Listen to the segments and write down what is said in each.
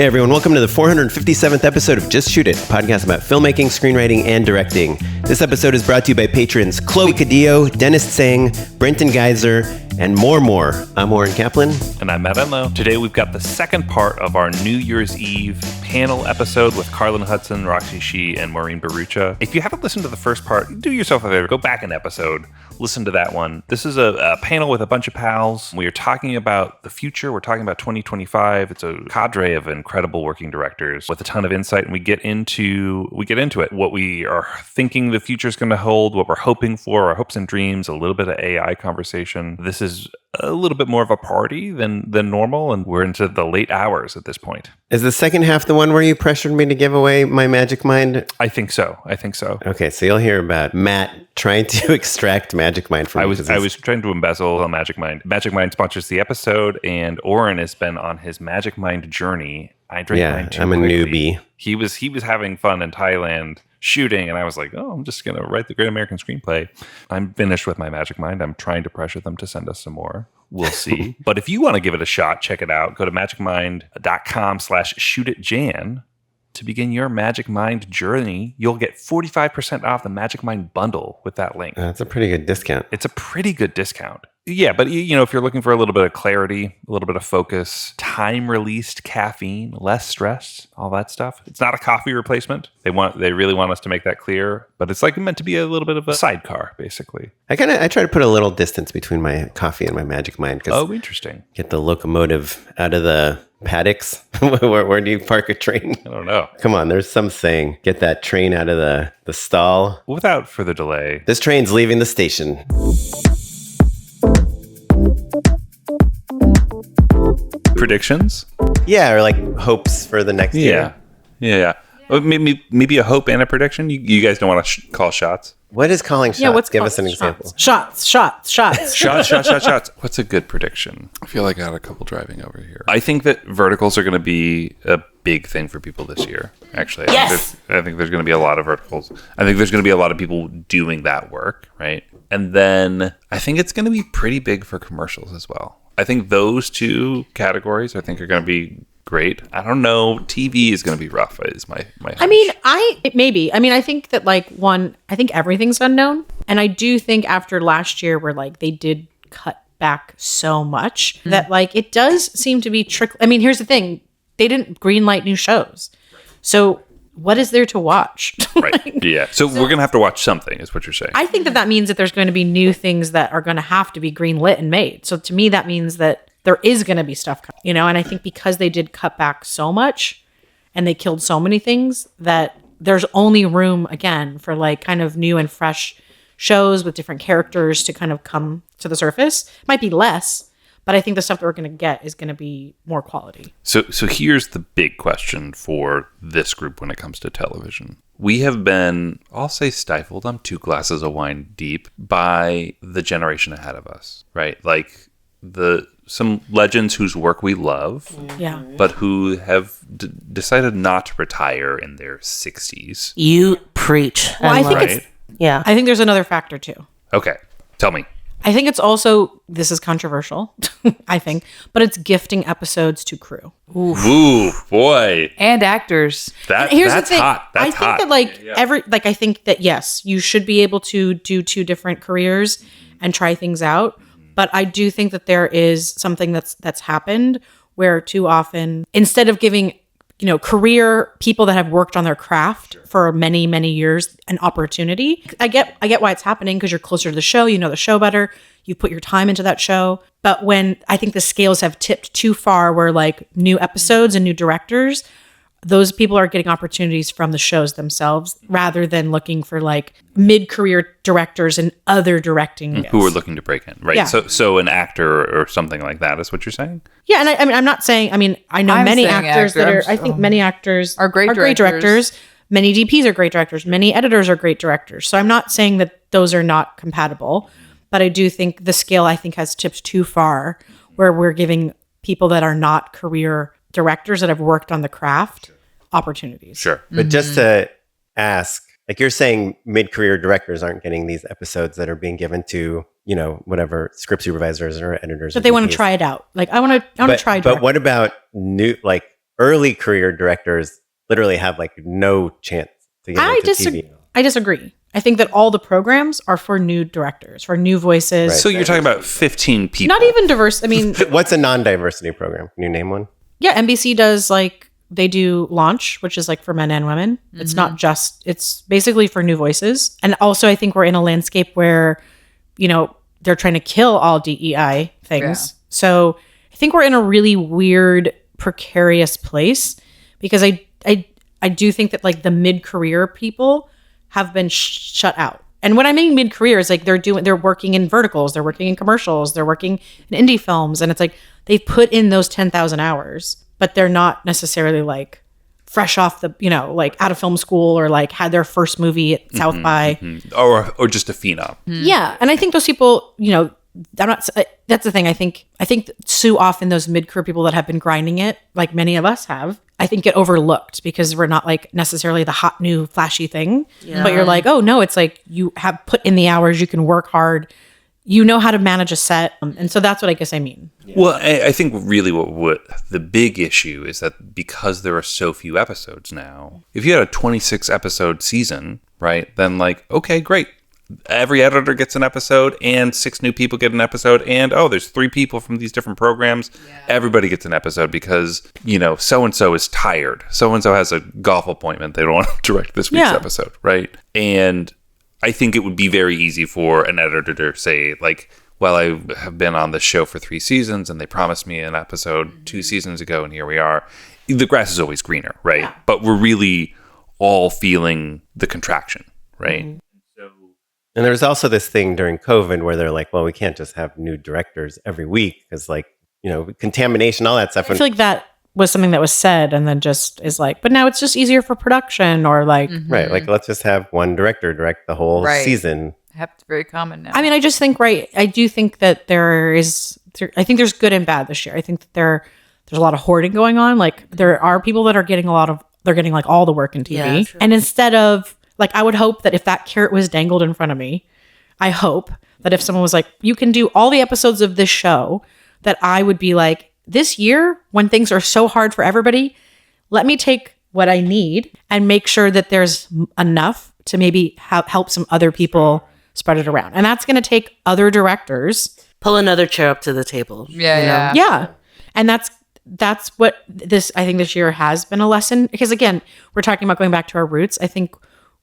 Hey everyone, welcome to the 457th episode of Just Shoot It, a podcast about filmmaking, screenwriting, and directing. This episode is brought to you by patrons Chloe Cadillo, Dennis Tsang, Brenton Geyser, and more. I'm Warren Kaplan. And I'm Matt Enlow. Today we've got the second part of our New Year's Eve panel episode with Carlin Hudson, Roxy Shih, and Maureen Barucha. If you haven't listened to the first part, do yourself a favor, go back an episode, listen to that one. This is a panel with a bunch of pals. We are talking about the future. We're talking about 2025. It's a cadre of incredible working directors with a ton of insight, and we get into it. What we are thinking the future is going to hold, what we're hoping for, our hopes and dreams, a little bit of AI conversation. This is a little bit more of a party than normal, and we're into the late hours at this point. Is the second half the one where you pressured me to give away my magic mind? I think so. Okay, so you'll hear about Matt trying to extract magic mind from me. I was trying to embezzle a magic mind. Magic Mind sponsors the episode, and Oren has been on his magic mind journey. I drank mine too I'm a quickly. newbie. He was having fun in Thailand shooting, and I was like, I'm just going to write the Great American Screenplay. I'm finished with my Magic Mind. I'm trying to pressure them to send us some more. We'll see. But if you want to give it a shot, check it out. Go to magicmind.com/shootitjan to begin your Magic Mind journey. You'll get 45% off the Magic Mind bundle with that link. That's a pretty good discount. It's a pretty good discount. Yeah, but if you're looking for a little bit of clarity, a little bit of focus, time-released caffeine, less stress, all that stuff. It's not a coffee replacement. They really want us to make that clear, but it's like meant to be a little bit of a sidecar, basically. I try to put a little distance between my coffee and my magic mind. Oh, interesting. Get the locomotive out of the paddocks. where do you park a train? I don't know. Come on, there's some saying. Get that train out of the stall. Without further delay. This train's leaving the station. Predictions? Yeah, or like hopes for the next year. Yeah. Maybe a hope and a prediction? You guys don't want to call shots? What is calling shots? Yeah, Give us an example. Shots. Shots. What's a good prediction? I feel like I had a couple driving over here. I think that verticals are going to be a big thing for people this year, actually. Yes! I think there's going to be a lot of verticals. I think there's going to be a lot of people doing that work, right? And then I think it's going to be pretty big for commercials as well. I think those two categories, are going to be great. I don't know. TV is going to be rough, is my hunch. I think that I think everything's unknown. And I do think after last year where they did cut back so much that it does seem to be here's the thing. They didn't greenlight new shows. So what is there to watch? Right. Yeah. So we're going to have to watch something, is what you're saying. I think that means that there's going to be new things that are going to have to be greenlit and made. So to me, that means that there is going to be stuff, and I think because they did cut back so much and they killed so many things that there's only room again for kind of new and fresh shows with different characters to kind of come to the surface. Might be less, but I think the stuff that we're going to get is going to be more quality. So here's the big question for this group when it comes to television. We have been, I'll say stifled, I'm 2 glasses of wine deep, by the generation ahead of us, right? Some legends whose work we love, but who have decided not to retire in their 60s. You preach. Well, I think I think there's another factor too. Okay, tell me. I think it's also, this is controversial, I think, but it's gifting episodes to crew. Ooh, boy. And actors. That's hot. That's hot. I think that yes, you should be able to do 2 different careers and try things out. But I do think that there is something that's happened where too often, instead of giving, career people that have worked on their craft for many, many years an opportunity. I get why it's happening because you're closer to the show, you know the show better, you put your time into that show. But when I think the scales have tipped too far where new episodes and new directors, those people are getting opportunities from the shows themselves rather than looking for mid-career directors and other directing who are looking to break in, right? Yeah. So an actor or something like that is what you're saying? Yeah, and I'm not saying. I know many actors that are. I think many actors are great directors. Many DPs are great directors. Many editors are great directors. So I'm not saying that those are not compatible, but I do think the scale has tipped too far where we're giving people that are not career directors that have worked on the craft opportunities. Sure. But just to ask, you're saying mid-career directors aren't getting these episodes that are being given to, whatever script supervisors or editors. But they want to try it out. I want to try. But what about new, early career directors literally have like no chance to get into TV. I disagree. I think that all the programs are for new directors, for new voices. Right. So you're talking about 15 people. Not even diverse. I mean, What's a non-diversity program? Can you name one? yeah, NBC does like, they do Launch, which is like for men and women. It's not just, it's basically for new voices. And also I think we're in a landscape where, you know, they're trying to kill all DEI things. Yeah. So I think we're in a really weird, precarious place because I do think that like the mid-career people have been shut out. And when I mean mid-career is like they're working in verticals, they're working in commercials, they're working in indie films. And it's like they've put in those 10,000 hours, but they're not necessarily like fresh off the, you know, like out of film school or like had their first movie at South by. Or just a phenom. Yeah. And I think those people, you know, I'm not, that's the thing. I think so often those mid-career people that have been grinding it, like many of us have, I think get overlooked because we're not like necessarily the hot new flashy thing, but you're like, oh no, it's like you have put in the hours, you can work hard, you know how to manage a set. And so that's what I guess I mean. Yeah. Well, I think really what the big issue is that because there are so few episodes now, if you had a 26 episode season, right, then like, okay, great. Every editor gets an episode and 6 new people get an episode and there's 3 people from these different programs. Yeah. Everybody gets an episode because, you know, so-and-so is tired. So-and-so has a golf appointment. They don't want to direct this week's episode, right? And I think it would be very easy for an editor to say, like, well, I have been on this show for 3 seasons and they promised me an episode 2 seasons ago and here we are. The grass is always greener, right? Yeah. But we're really all feeling the contraction, right? Mm-hmm. And there was also this thing during COVID where they're like, well, we can't just have new directors every week because, like, you know, contamination, all that stuff. I feel like that was something that was said and then just is like, but now it's just easier for production or like. Right. Like, let's just have one director direct the whole season. It's very common now. I mean, I just think, I do think that I think there's good and bad this year. I think that there's a lot of hoarding going on. Like, there are people that are getting they're getting like all the work in TV. Yeah, and instead of, like, I would hope that if that carrot was dangled in front of me, I hope that if someone was like, you can do all the episodes of this show, that I would be like, this year, when things are so hard for everybody, let me take what I need and make sure that there's enough to maybe help some other people spread it around. And that's going to take other directors. Pull another chair up to the table. Yeah. And that's what I think this year has been a lesson. Because again, we're talking about going back to our roots. I think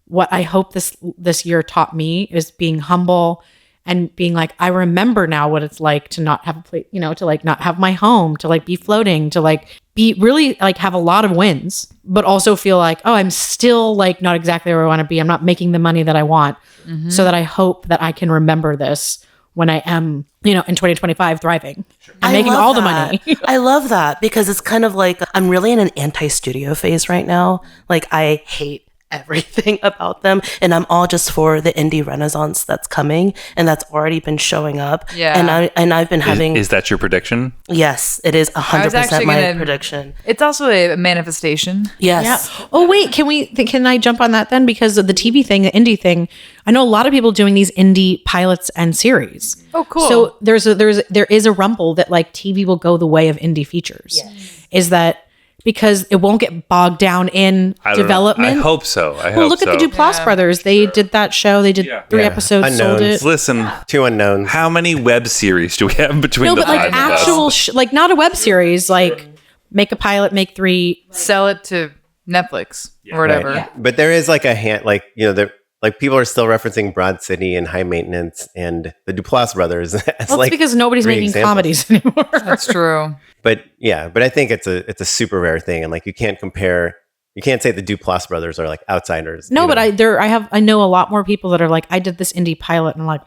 what I hope this year taught me is being humble and being like, I remember now what it's like to not have a place, you know, to like not have my home, to like be floating, to like be really like have a lot of wins, but also feel like, oh, I'm still like not exactly where I want to be. I'm not making the money that I want. Mm-hmm. So that I hope that I can remember this when I am, you know, in 2025 thriving and making all the money. I love that because it's kind of like I'm really in an anti-studio phase right now. Like, I hate everything about them and I'm all just for the indie renaissance that's coming and that's already been showing up. And I've been having is that your prediction? Yes, it is 100% my prediction. It's also a manifestation. Yes. Yeah. Oh wait, can I jump on that then? Because of the TV thing, the indie thing, I know a lot of people doing these indie pilots and series. Oh, cool. So there is a rumble that like TV will go the way of indie features. Yes. Is that because it won't get bogged down in development. I hope so. Look at the Duplass brothers. They did that show. They did 3 episodes, Unknowns. sold it. Listen, 2 unknowns. How many web series do we have between the 5 like actual, like not a web series, like make a pilot, make 3. Sell it to Netflix or whatever. Right. Yeah. But there is like a hand, like, you know, like people are still referencing Broad City and High Maintenance and the Duplass brothers. It's like because nobody's making comedies anymore. That's true. But I think it's a super rare thing, and like you can't say the Duplass brothers are like outsiders. No, but I know a lot more people that are like, I did this indie pilot, and I'm like,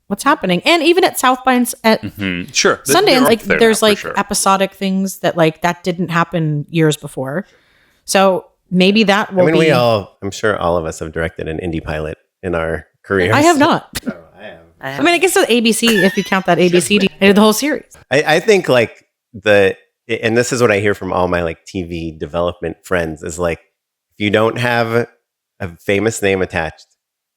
what's happening? And even at South by and at Sundance, like there's like episodic things that like that didn't happen years before. So maybe that will be. I'm sure all of us have directed an indie pilot in our careers. I have not. Oh, I have. I mean, I guess it's ABC if you count that ABC. I did the whole series. I think like and this is what I hear from all my like TV development friends is like, if you don't have a famous name attached,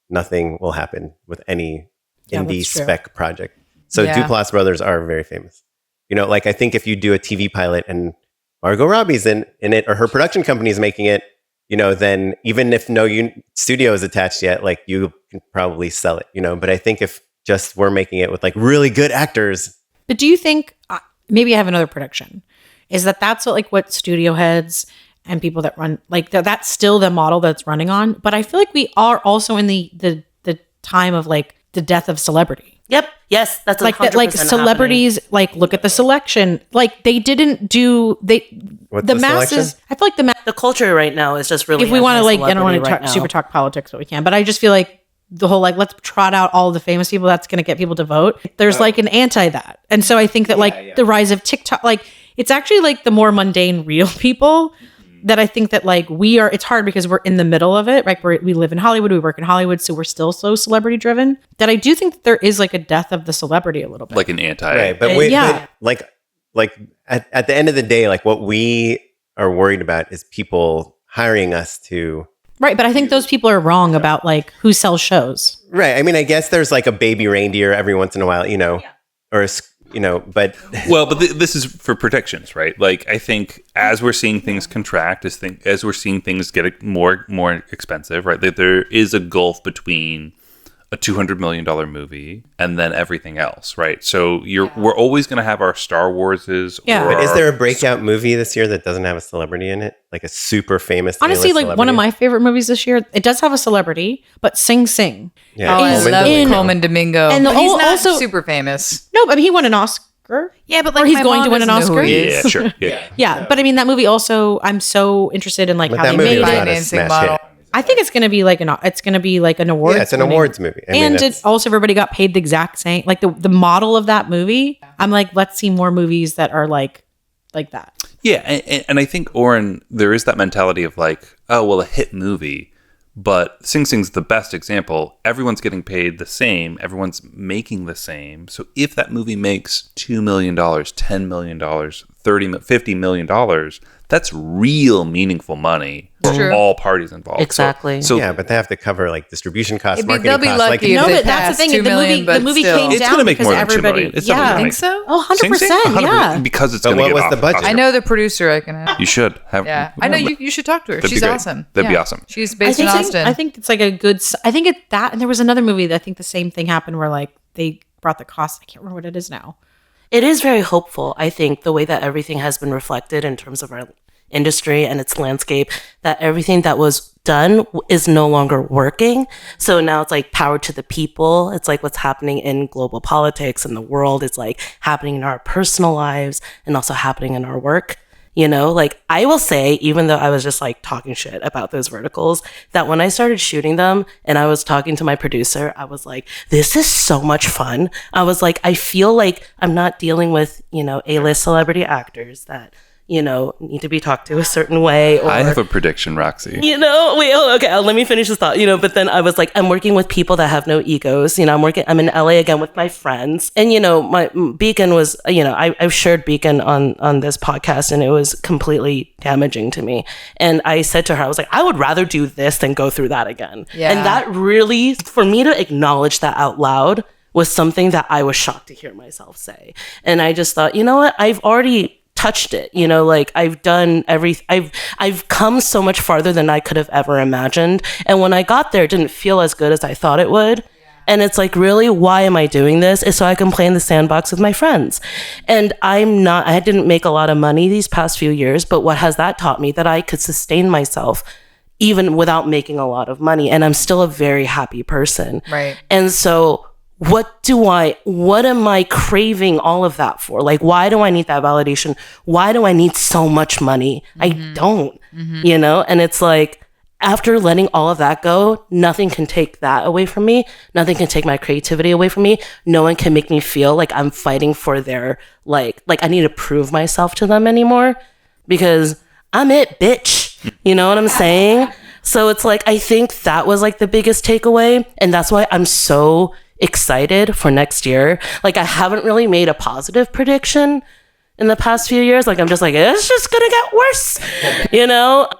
nothing will happen with any indie spec project. So Duplass brothers are very famous. You know, like I think if you do a TV pilot and Margot Robbie's in it, or her production company is making it, then even if no studio is attached yet, like you can probably sell it, But I think if just we're making it with like really good actors. But do you think, maybe I have another prediction, is that's what studio heads and people that run, like that's still the model that's running on. But I feel like we are also in the time of like the death of celebrity. Yep. Yes, that's like that. Like celebrities, happening. Like look at the selection. Like they didn't do the masses. Selection? I feel like the culture right now is just really. If we want to I don't want to super talk politics, but we can. But I just feel like the whole like let's trot out all the famous people that's going to get people to vote. There's like an anti that, and so I think that the rise of TikTok, like it's actually like the more mundane, real people. That I think that like it's hard because we're in the middle of it, right? We live in Hollywood, we work in Hollywood, so we're still so celebrity driven that I do think that there is like a death of the celebrity a little bit. Like an anti. Right, but like at the end of the day, like what we are worried about is people hiring us to. Right, but I think those people are wrong about like who sells shows. Right. I mean, I guess there's like a baby reindeer every once in a while, or a but this is for predictions, right? Like I think as we're seeing things contract, as we're seeing things get more expensive, right? That there is a gulf between a $200 million movie and then everything else, right? So we're always going to have our Star Warses. Yeah. But is there a breakout movie this year that doesn't have a celebrity in it? Like a super famous honestly, like celebrity? One of my favorite movies this year, it does have a celebrity, but Sing Sing. Yeah. Oh, I love Coleman Domingo. And but he's not also super famous. No, I mean, he won an Oscar. Yeah, but like or he's going to win an Oscar. Yeah, sure. Yeah, but I mean, that movie also, I'm so interested in like how they made it. I think it's going to be like an award. Yeah, it's an awards movie. It also everybody got paid the exact same. Like the model of that movie. I'm like, let's see more movies that are like that. Yeah, and I think Oren, there is that mentality of like, oh well, a hit movie, but Sing Sing's the best example. Everyone's getting paid the same. Everyone's making the same. So if that movie makes $2 million, $10 million, $50 million, that's real meaningful money for all parties involved. Exactly. So yeah, but they have to cover like distribution costs, marketing they'll be costs. lucky no, but that's the thing. The movie came it's down going to make because more than $2 everybody. million. It's Yeah, definitely I gonna think so. make- Oh, 100%. Yeah, because it's But going to what get was the budget? I know the producer. I can have. You should have. Yeah, I know you should talk to her. That'd be She's great. awesome. That'd be awesome. She's based in Austin. I think it's like a good. I think it's that, and there was another movie that I think the same thing happened where like they brought the cost. I can't remember what it is now. It is very hopeful, I think, the way that everything has been reflected in terms of our industry and its landscape, that everything that was done is no longer working. So now it's like power to the people. It's like what's happening in global politics and the world. It's like happening in our personal lives and also happening in our work. Like I will say, even though I was just like talking shit about those verticals, that when I started shooting them and I was talking to my producer, I was like, this is so much fun. I was like, I feel like I'm not dealing with, A-list celebrity actors that, need to be talked to a certain way. Or, I have a prediction, Roxy. Let me finish this thought, but then I was like, I'm working with people that have no egos. I'm in LA again with my friends. And, my Beacon was, I've shared Beacon on this podcast and it was completely damaging to me. And I said to her, I was like, I would rather do this than go through that again. Yeah. And that really, for me to acknowledge that out loud was something that I was shocked to hear myself say. And I just thought, you know what, I've already touched it, like I've done I've come so much farther than I could have ever imagined. And when I got there, it didn't feel as good as I thought it would. And it's like, really, why am I doing this? Is so I can play in the sandbox with my friends. And I didn't make a lot of money these past few years, but what has that taught me? That I could sustain myself even without making a lot of money. And I'm still a very happy person. Right. And so what am I craving all of that for? Like, why do I need that validation? Why do I need so much money? I don't, and it's like, after letting all of that go, nothing can take that away from me. Nothing can take my creativity away from me. No one can make me feel like I'm fighting for their, like I need to prove myself to them anymore because I'm it, bitch. You know what I'm saying? So it's like, I think that was like the biggest takeaway. And that's why I'm so excited for next year. Like I haven't really made a positive prediction in the past few years. Like I'm just like, it's just gonna get worse,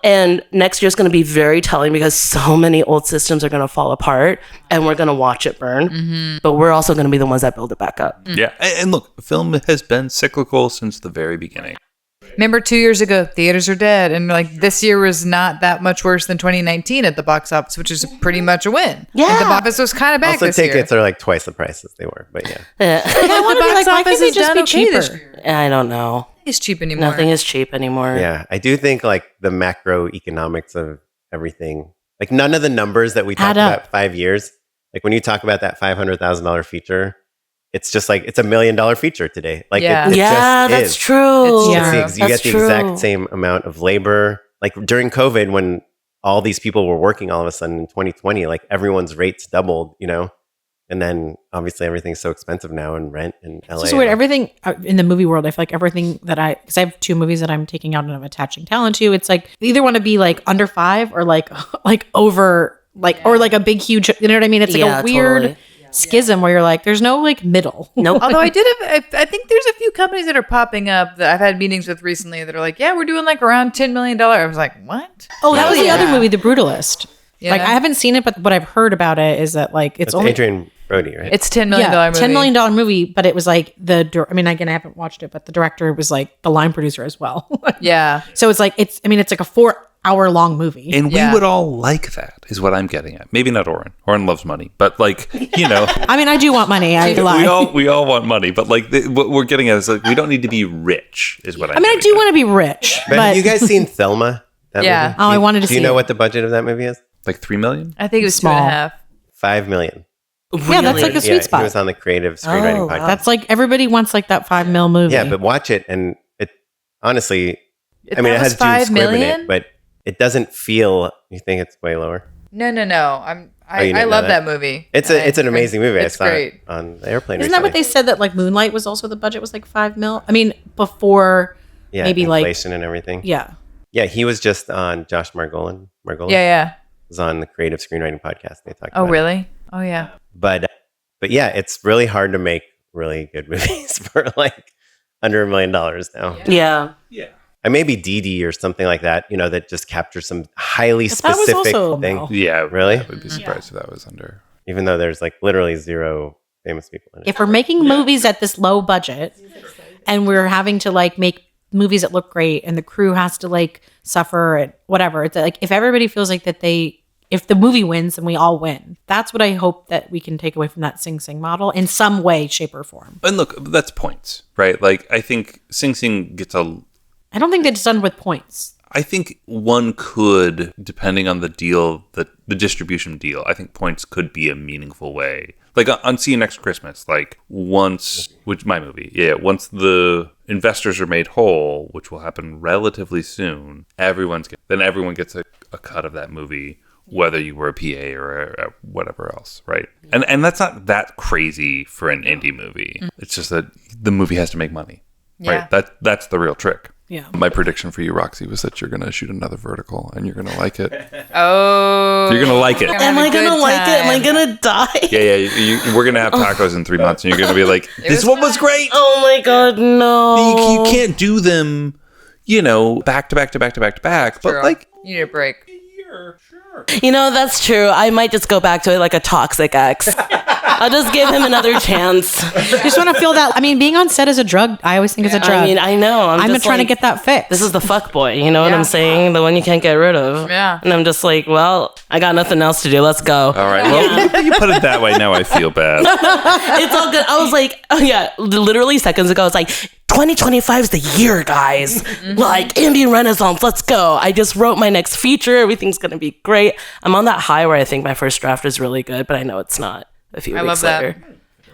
and next year's gonna be very telling because so many old systems are gonna fall apart and we're gonna watch it burn, but we're also gonna be the ones that build it back up. Yeah, and look, film has been cyclical since the very beginning. Remember 2 years ago, theaters are dead. And like this year was not that much worse than 2019 at the box office, which is pretty much a win. Yeah. And the box office was kind of back Also, this year. tickets are like twice the prices they were, but yeah. I want to be like, why can't they just be cheaper? I don't know. It's cheap anymore. Nothing is cheap anymore. Yeah, I do think like the macroeconomics of everything, like none of the numbers that we talked Add up. about 5 years, like when you talk about that $500,000 feature, it's just like it's $1 million feature today. Like Yeah. it Yeah, just that's is. true. Yeah. You That's get the true. exact same amount of labor. Like during COVID, when all these people were working all of a sudden in 2020, like everyone's rates doubled, you know? And then obviously everything's so expensive now in rent in LA. It's just weird. Everything in the movie world, I feel like everything that because I have 2 movies that I'm taking out and I'm attaching talent to. It's like you either want to be like under 5 or like over or like a big huge. You know what I mean? It's like Yeah, a weird totally. schism where you're like, there's no like middle. Nope. Although I think there's a few companies that are popping up that I've had meetings with recently that are like, yeah, we're doing like around $10 million. I was like, what? Oh, that was the Yeah. other movie, The Brutalist. Yeah. Like I haven't seen it, but what I've heard about it is that like it's It's only Adrian Brody, right? It's $10 million movie. $10 million movie, but it was like I mean, again, I haven't watched it, but the director was like the line producer as well. Yeah. So it's like it's like a 4-hour long movie. And Yeah. we would all like that, is what I'm getting at. Maybe not Oren. Oren loves money, but like, you know, I mean, I do want money. I lie. we all want money, but like what we're getting at is like we don't need to be rich, is what I'm. I mean, I do want to be rich, but but have you guys seen Thelma? That Yeah. movie? Oh, I wanted to Do see you know it. what the budget of that movie is? like 3 million. I think it was Small. 2.5. $5 million. yeah, that's like a sweet Yeah, spot. he was on the creative screenwriting Oh, podcast. wow. That's like everybody wants like that $5 million movie. Yeah, but watch it, and it honestly, If I mean, that it has was 5 June Squibb in million? it, but it doesn't feel. You think it's way lower? No. you I didn't know love that? that movie. It's an amazing movie. It's I saw great. it on the airplane. Isn't that what they recently. said that like Moonlight was also the budget was like $5 million? I mean, before Yeah, maybe like inflation and everything. yeah. Yeah, he was just on Josh Margolin. Yeah. Was on the creative screenwriting podcast. They talked. Oh, about it. really? Oh, yeah. But yeah, it's really hard to make really good movies for like under $1 million now. Yeah. And maybe Dee or something like that, you know, that just captures some highly But that was specific also thing. no. Yeah, Really? I would be surprised if that was under. Even though there's like literally 0 famous people in it. If we're making movies at this low budget and we're having to like make movies that look great and the crew has to like suffer and whatever, it's like if everybody feels like that if the movie wins then we all win. That's what I hope that we can take away from that Sing Sing model in some way, shape, or form. and look, that's points, right? Like I think Sing Sing gets I don't think that it's done with points. I think one could, depending on the deal, the distribution deal, I think points could be a meaningful way. Like on See You Next Christmas, like once the investors are made whole, which will happen relatively soon, everyone gets a cut of that movie, whether you were a PA or whatever else, right? And that's not that crazy for an indie movie. It's just that the movie has to make money, Yeah. right? That's the real trick. Yeah. My prediction for you, Roxy, was that you're going to shoot another vertical and you're going to like it. Oh. You're gonna like it. Gonna Am have a I gonna good like it? Am I time. gonna die? Yeah. We're gonna have tacos in 3 months, and you're gonna be like, "This one was great." Oh my god, no. You can't do them, back to back to back to back to back. But True. like, You need a break. You know, that's true. I might just go back to it like a toxic ex. I'll just give him another chance. You just want to feel that. I mean, being on set is a drug. I always think it's a drug. I mean, I know. I'm just trying like, to get that fixed. This is the fuck boy, you know what Yeah. I'm saying? The one you can't get rid of. Yeah. And I'm just like, well, I got nothing else to do. Let's go. all right, well, you put it that way. Now I feel bad. It's all good. I was like, oh yeah, literally seconds ago, I was like, 2025 is the year, guys. Like, Indian Renaissance, let's go. I just wrote my next feature. Everything's going to be great. I'm on that high where I think my first draft is really good, but I know it's not a few I weeks love that. later.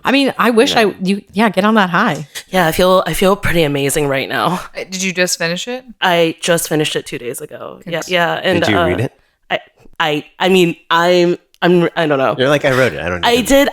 I mean, I wish get on that high. Yeah, I feel pretty amazing right now. Did you just finish it? I just finished it 2 days ago. Yeah. And, Did you read it? I mean, I don't know. You're like, I wrote it. I don't. I did.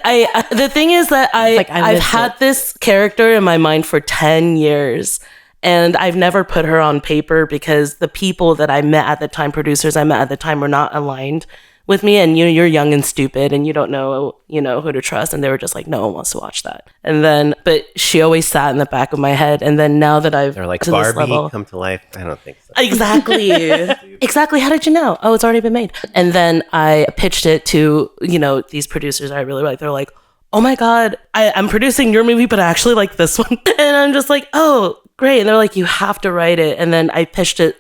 The thing is that like I I've lived had it. this character in my mind for 10 years, and I've never put her on paper because the people that I met at the time, producers I met at the time, were not aligned with me. And you're young and stupid, and you don't know who to trust. And they were just like, no one wants to watch that. And then, but she always sat in the back of my head. And then now that I've They're like to this Barbie level, come to life. I don't think so. Exactly. Exactly. How did you know? Oh, it's already been made. And then I pitched it to, these producers I really like. They're like, oh my God, I'm producing your movie, but I actually like this one. And I'm just like, oh, great. And they're like, you have to write it. And then I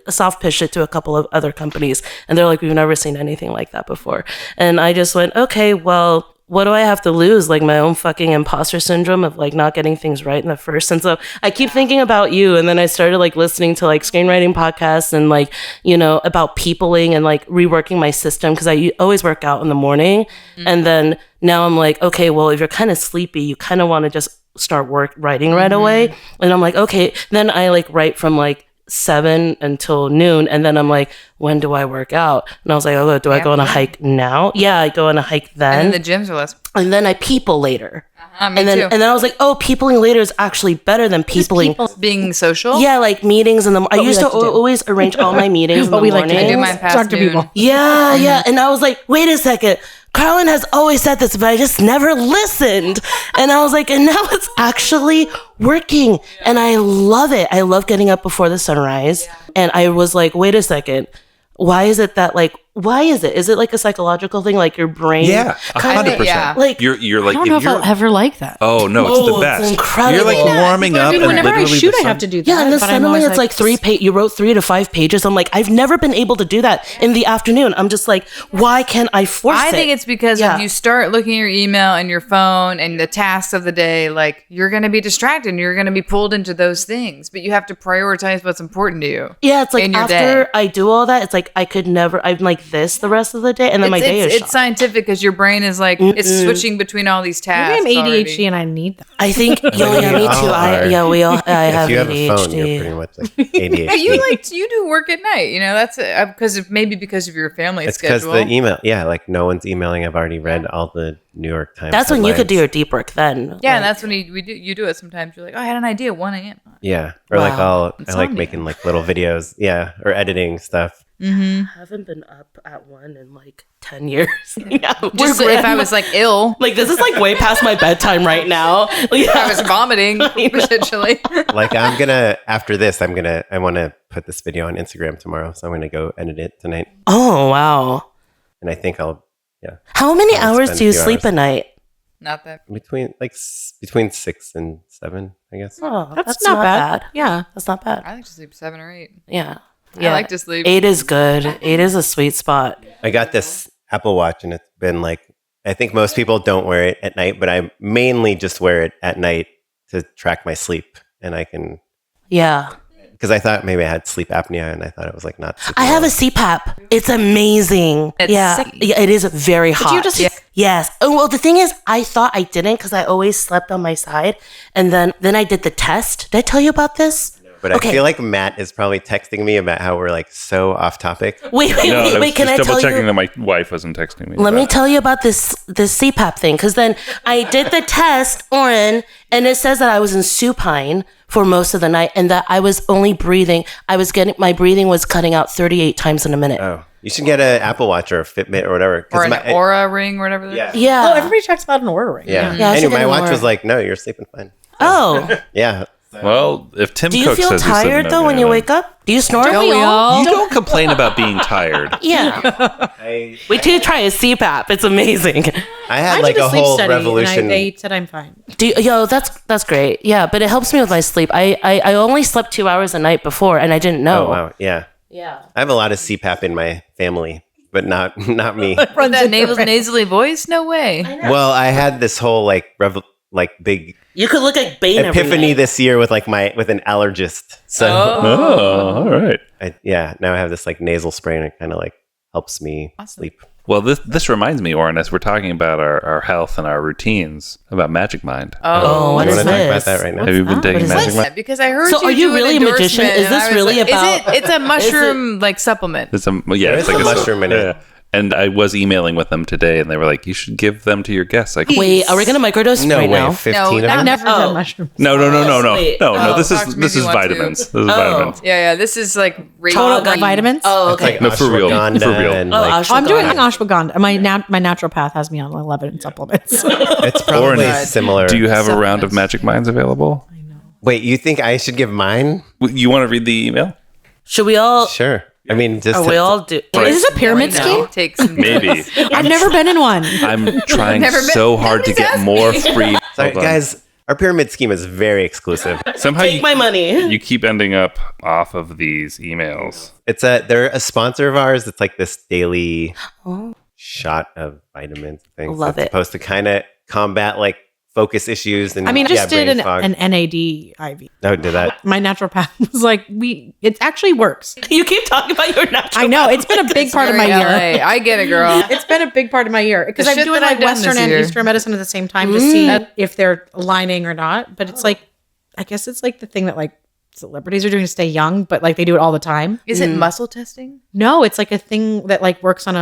soft pitched it to a couple of other companies. And they're like, we've never seen anything like that before. And I just went, okay, well, what do I have to lose? Like my own fucking imposter syndrome of like not getting things right in the first. And so I keep thinking about you. And then I started like listening to like screenwriting podcasts and like, you know, about peopling and like reworking my system. Cause I always work out in the morning. And then now I'm like, okay, well, if you're kind of sleepy, you kind of want to just start writing right away. And I'm like, okay, then I like write from like 7 until noon, and then I'm like, when do I work out? And I was like, oh, do I go on a hike now? Yeah, I go on a hike then. And then the gyms are less. And then I people later. Me and then too. and then I was like, oh, peopling later is actually better than peopling. Being social. Yeah, like meetings in the. I used to always arrange all my meetings in the morning. I do mine past Talk to noon. people. Yeah, yeah. And I was like, wait a second. Carlin has always said this, but I just never listened. And I was like, and now it's actually working. And I love it. I love getting up before the sunrise. And I was like, wait a second. Why is it that like, why is it? Is it like a psychological thing? Like your brain? Yeah, 100%. Yeah. Like, You're like, I don't know if you're, I'll ever like that. oh no, it's the best. It's incredible. You're like warming up, and Whenever I literally shoot, the I sun- have to do that. yeah, and then but I'm suddenly always it's like 3 you wrote 3 to 5 pages. I'm like, I've never been able to do that in the afternoon. I'm just like, why can't I force it? I think it's because Yeah. if you start looking at your email and your phone and the tasks of the day, like you're going to be distracted and you're going to be pulled into those things, but you have to prioritize what's important to you. Yeah, it's like in your after day. I do all that, it's like I could never. I'm like this the rest of the day, and then my day is It's shot. scientific because your brain is like it's switching between all these tasks. Maybe I'm ADHD already. and I need that. I think, yeah, we me all too. are. We all. I have If you have ADHD. a phone, you're pretty much like ADHD. Yeah, you do work at night. You know that's because of your family It's because schedule. the email. Yeah, like no one's emailing. I've already read all the New York Times. That's when you could do your headlines. deep work. Then, Yeah, and Like, that's when you do it sometimes. You're like, oh, I had an idea at 1 a.m. Yeah, or like I like Insomnia. making like little videos. Yeah, or editing stuff. I haven't been up at 1 in like 10 years. Yeah, Just we're if I grand. was like ill, like, this is like way past my bedtime right now. I was vomiting essentially. Like after this, I want to put this video on Instagram tomorrow. So I'm gonna go edit it tonight, Oh wow! and I think I'll How many I'll hours spend do you a few sleep hours. a night? Not that. between 6 and 7, I guess. Oh, That's not bad. Yeah. That's not bad. I like to sleep 7 or 8. Yeah. I like to sleep. 8 is good. 8 is a sweet spot. I got this Apple Watch, and it's been like, I think most people don't wear it at night, but I mainly just wear it at night to track my sleep, and I can. Yeah. Because I thought maybe I had sleep apnea, and I thought it was like not. super I have a well. CPAP. It's amazing. It's yeah. sick. Yeah, it is very hot. you just- Yes. Oh, well, the thing is, I thought I didn't because I always slept on my side, and then I did the test. Did I tell you about this? But Okay. I feel like Matt is probably texting me about how we're like so off topic. Wait. Can I tell you? that my wife wasn't texting me. Let me tell you about this CPAP thing, because then I did the test, Oren, and it says that I was in supine for most of the night, and that I was only breathing. My breathing was cutting out 38 times in a minute. Oh, you should get an Apple Watch or a Fitbit or whatever. 'cause Or an my- Aura ring or whatever. Yeah. Yeah. Oh, everybody talks about an ordering. Yeah. Yeah, I should Anyway, get my an watch Oura. was like, no, you're sleeping fine. Oh, Yeah. Well, if Tim do you Cook feel says he's sleeping tired though okay, when you then- wake up? Do you snore? Don't we all? You don't complain about being tired. Yeah. Wait till you try a CPAP. It's amazing. I had I like did a sleep whole study, revolution. and they said I'm fine. That's great. Yeah, but it helps me with my sleep. I only slept 2 hours a night before, and I didn't know. Oh wow, yeah. Yeah. I have a lot of CPAP in my family, but not me. With that nasally voice? No way. Well, I had this whole like big You could look like Bane every epiphany night. this year with an allergist. So Oh, all right. now I have this like nasal spray, and it kind of like helps me sleep. Well, this reminds me, Oren, as we're talking about our health and our routines, about Magic Mind. Oh, what you is want to talk about this? that right now? Have you been taking is Magic this? Mind? Because I heard So you are you do really an a magician? endorsement, Is this and I was really like, about- It's a mushroom like supplement. It's a There it's is like a mushroom in it. yeah. And I was emailing with them today, and they were like, "You should give them to your guests." Like, Wait, are we gonna microdose No right way, now? 15 No, of I've them. Never Oh. done mushrooms. no. Wait. This Fox, is maybe you want to. vitamins. This is vitamins. Yeah. This is like Total gut vitamins. Oh, It's like okay. No, for real. ashwagandha For real. and, Oh, like, I'm doing ashwagandha. ashwagandha. My naturopath has me on 11 supplements. it's probably Oren, similar. Do you have a round of Magic Minds available? Wait, you think I should give mine? You want to read the email? Should we all? Sure. I mean, just Are we all do? Is this a pyramid Right scheme? now. Take some Maybe. I've never been in one. I'm trying Never been- so hard to get more free. Sorry, Hold on. guys. Our pyramid scheme is very exclusive. Somehow Take my money. you keep ending up off of these emails. They're a sponsor of ours. It's like this daily shot of vitamins things. Love that's it. supposed to kind of combat like focus issues and I mean, I just did brain an fog. NAD IV. Oh, did that? My naturopath was like, it actually works. You keep talking about your natural. I know. It's been a big part of my Very year. LA. I get it, girl. It's been a big part of my year because The I'm shit doing that like I've done Western this and year. Eastern medicine at the same time to see if they're aligning or not. But it's like, I guess it's like the thing that like celebrities are doing to stay young, but like they do it all the time. Is it muscle testing? No, it's like a thing that like works on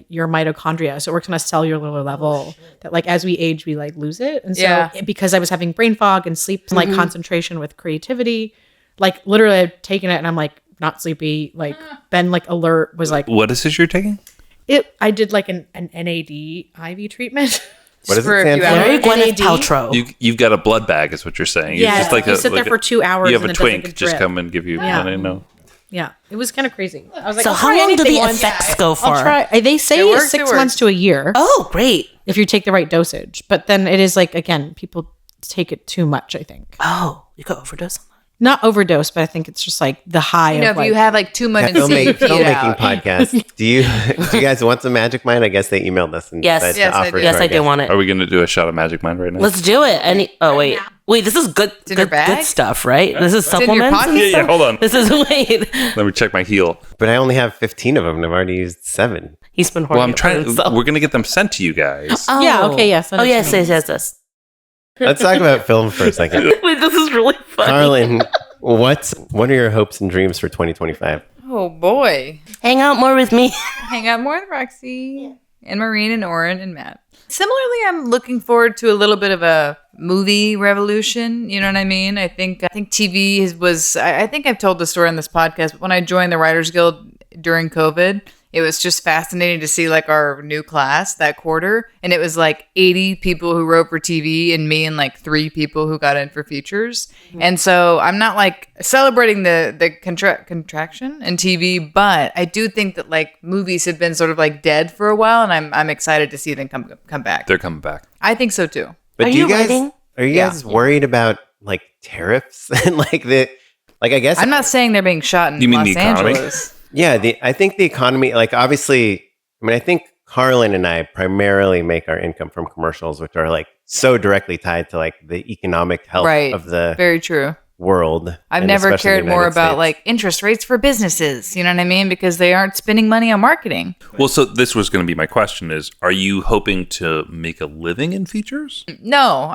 your mitochondria. So it works on a cellular level that like as we age, we like lose it. And so because I was having brain fog and sleep, and, like concentration with creativity, like literally I've taken it and I'm like not sleepy, like been like alert, was like, What is this you're taking? I did like an NAD IV treatment. What does For it a stand few for? hours. Very Gwyneth NAD? Paltrow. You've got a blood bag, is what you're saying. Yeah, It's just you sit there for 2 hours You have and a it does, like, twink a just drip. come and give you. Yeah. I didn't know. Yeah, it was kind of crazy. I was like, So I'll how try long do the anything once. effects go for? I'll try. They say It works, 6 it months works. to a year Oh, great. if you take the right dosage. But then it is like, again, people take it too much, I think. Oh, you could overdose on that. Not overdose, but I think it's just like the high You know, of if like, you have like too much Filmmaking filmmaking podcast. Do you guys want some Magic Mind? I guess they emailed us and Yes. decided Yes, to I offer did. to Yes, our I do guests. want it. Are we going to do a shot of Magic Mind right now? Let's do it. Wait, this is good, in your good bag? stuff, right? This is in your supplements. pocket? and Yeah, stuff? hold on. This is wait. Let me check my heel. But I only have 15 of them and I've already used 7. He's been hoarding. Well, I'm it for trying. himself. We're going to get them sent to you guys. Yeah, okay, yes, send Oh it to yes, me. yes. Let's talk about film for a second. Wait, this is really funny. Carlin, what are your hopes and dreams for 2025? Oh boy. Hang out more with me. Hang out more with Roxy and Maureen and Oren and Matt. Similarly, I'm looking forward to a little bit of a movie revolution. You know what I mean? I think TV was. I think I've told the story on this podcast. But when I joined the Writers Guild during COVID, it was just fascinating to see like our new class that quarter, and it was like 80 people who wrote for TV and me and like 3 people who got in for features. And so I'm not like celebrating the contraction in TV, but I do think that like movies have been sort of like dead for a while, and I'm excited to see them come back. They're coming back. I think so too. But Are do you you guys writing? are you guys worried about like tariffs and like I guess I'm not saying they're being shot in You mean Los the economy? Angeles. yeah, I think the economy, like obviously, I mean, I think Carlin and I primarily make our income from commercials, which are like so directly tied to like the economic health Right. of the Very true. world. I've and never especially the cared more United about States. like interest rates for businesses. You know what I mean? Because they aren't spending money on marketing. Well, so this was going to be my question: is are you hoping to make a living in features? No.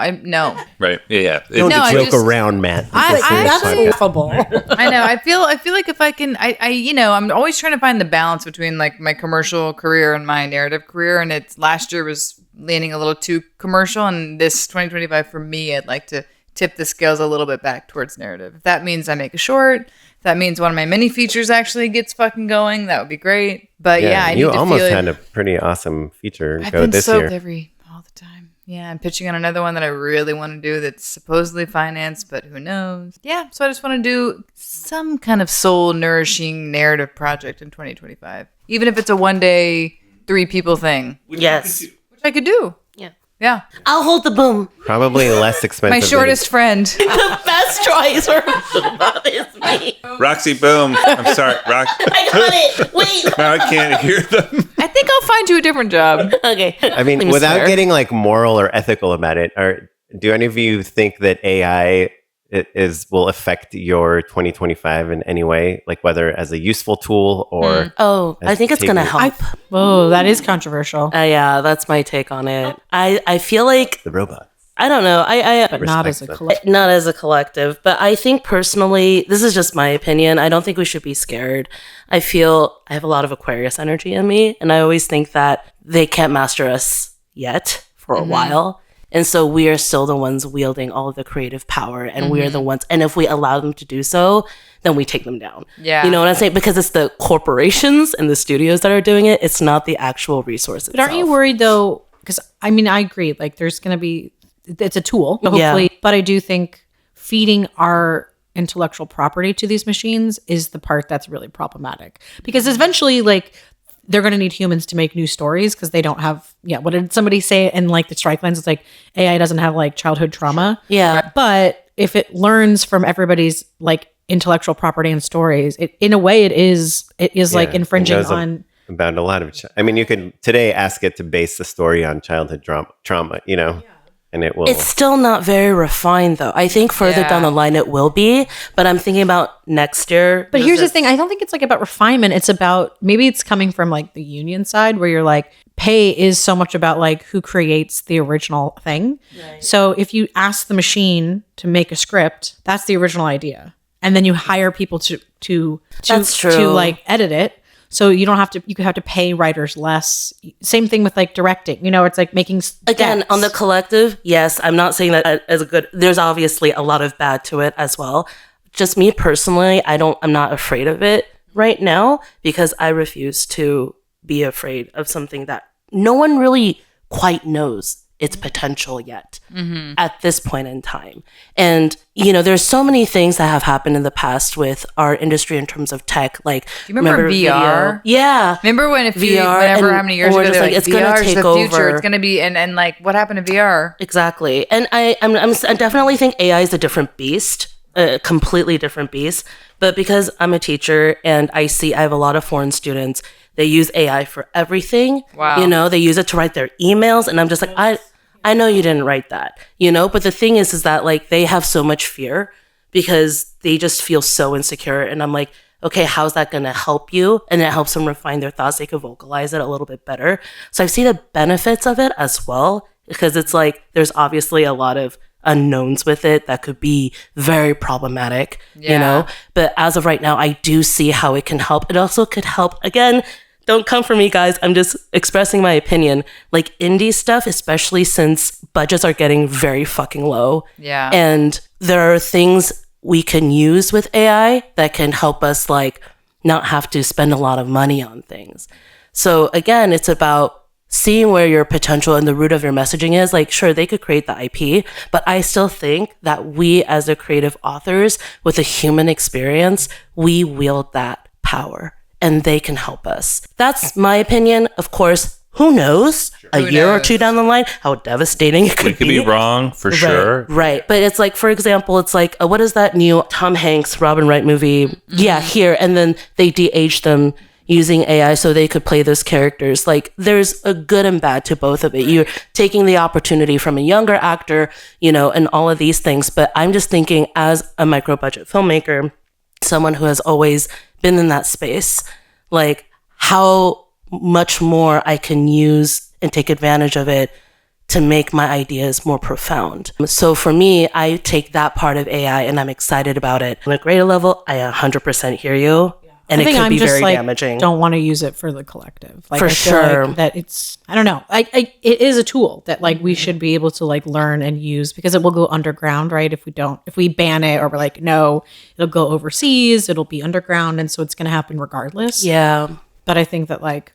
Right? Yeah. Don't No, I joke just- around, Matt. It's I- a serious That's podcast. laughable. I know. I feel like if I can, I'm always trying to find the balance between like my commercial career and my narrative career. And it's last year was leaning a little too commercial, and this 2025 for me, I'd like to tip the scales a little bit back towards narrative. If that means I make a short, if that means one of my mini features actually gets fucking going, that would be great. But yeah, I need you to almost feel had a pretty awesome feature I've go been this soaked year. all the time. Yeah, I'm pitching on another one that I really want to do that's supposedly financed, but who knows? Yeah, so I just want to do some kind of soul nourishing narrative project in 2025, even if it's a 1-day 3 people thing, Yes. which I could do. Yeah. Yeah, I'll hold the boom. Probably less expensive. my than- shortest friend. The best choice for is me. Roxy, boom! I'm sorry, Rox. I got it. Wait. Now I can't hear them. I think I'll find you a different job. Okay. I mean, Let me without swear. getting like moral or ethical about it, do any of you think that AI will affect your 2025 in any way, like whether as a useful tool or Oh, I think it's gonna Taking- help. Oh, that is controversial, Yeah, that's my take on it. I feel like the robot? I don't know. but not as a Respect them. collective. not as a collective, but I think personally, this is just my opinion. I don't think we should be scared. I feel I have a lot of Aquarius energy in me, and I always think that they can't master us yet for a while. And so we are still the ones wielding all of the creative power, and we are the ones, and if we allow them to do so, then we take them down. Yeah. You know what I'm saying? Because it's the corporations and the studios that are doing it. It's not the actual resource But aren't you worried though? Because I mean, I agree. Like, there's going to be, it's a tool, so Yeah. hopefully. But I do think feeding our intellectual property to these machines is the part that's really problematic. Because eventually, like, they're going to need humans to make new stories because they don't have, what did somebody say in like the strike lines? It's like AI doesn't have like childhood trauma. Yeah. But if it learns from everybody's like intellectual property and stories, in a way it is like infringing on about a lot of you could today ask it to base the story on childhood trauma, and it will. It's still not very refined, though. I think further down the line it will be, but I'm thinking about next year. But here's the thing. I don't think it's like about refinement. It's about, maybe it's coming from like the union side where you're like, pay is so much about like who creates the original thing. Right. So if you ask the machine to make a script, that's the original idea. And then you hire people to like edit it. So you have to pay writers less. Same thing with like directing, it's like making again on the collective. Yes. I'm not saying that as a good, there's obviously a lot of bad to it as well. Just me personally, I'm not afraid of it right now because I refuse to be afraid of something that no one really quite knows its potential yet at this point in time. And, there's so many things that have happened in the past with our industry in terms of tech. Like, do you remember VR? Video? Yeah. Remember when how many years ago, like, it's going to take over. Future. It's going to be, and like, what happened to VR? Exactly. And I definitely think AI is a different beast, a completely different beast. But because I'm a teacher and I have a lot of foreign students, they use AI for everything. Wow. They use it to write their emails. And I'm just like, I know you didn't write that, but the thing is that like they have so much fear because they just feel so insecure. And I'm like, okay, how's that going to help you? And it helps them refine their thoughts. They could vocalize it a little bit better. So I see the benefits of it as well, because it's like, there's obviously a lot of unknowns with it that could be very problematic, but as of right now, I do see how it can help. It also could help, again, don't come for me, guys. I'm just expressing my opinion. Like indie stuff, especially since budgets are getting very fucking low. Yeah. And there are things we can use with AI that can help us like not have to spend a lot of money on things. So again, it's about seeing where your potential and the root of your messaging is. Like, sure, they could create the IP, but I still think that we as the creative authors with a human experience, we wield that power. And they can help us. That's my opinion. Of course, who knows? A year or two down the line, how devastating it could be. We could be wrong for sure. Right. But it's like, for example, it's like, what is that new Tom Hanks, Robin Wright movie? Mm-hmm. Yeah, here. And then they de-aged them using AI so they could play those characters. Like, there's a good and bad to both of it. You're taking the opportunity from a younger actor, and all of these things. But I'm just thinking, as a micro-budget filmmaker, someone who has always been in that space, like how much more I can use and take advantage of it to make my ideas more profound. So for me, I take that part of AI and I'm excited about it. On a greater level, I 100% hear you. And it could be very damaging. Don't want to use it for the collective. Like, for I feel sure. Like that it's, I don't know. It is a tool that like we should be able to like learn and use because it will go underground, right? If we ban it or we're like, no, it'll go overseas, it'll be underground. And so it's going to happen regardless. Yeah. But I think that like,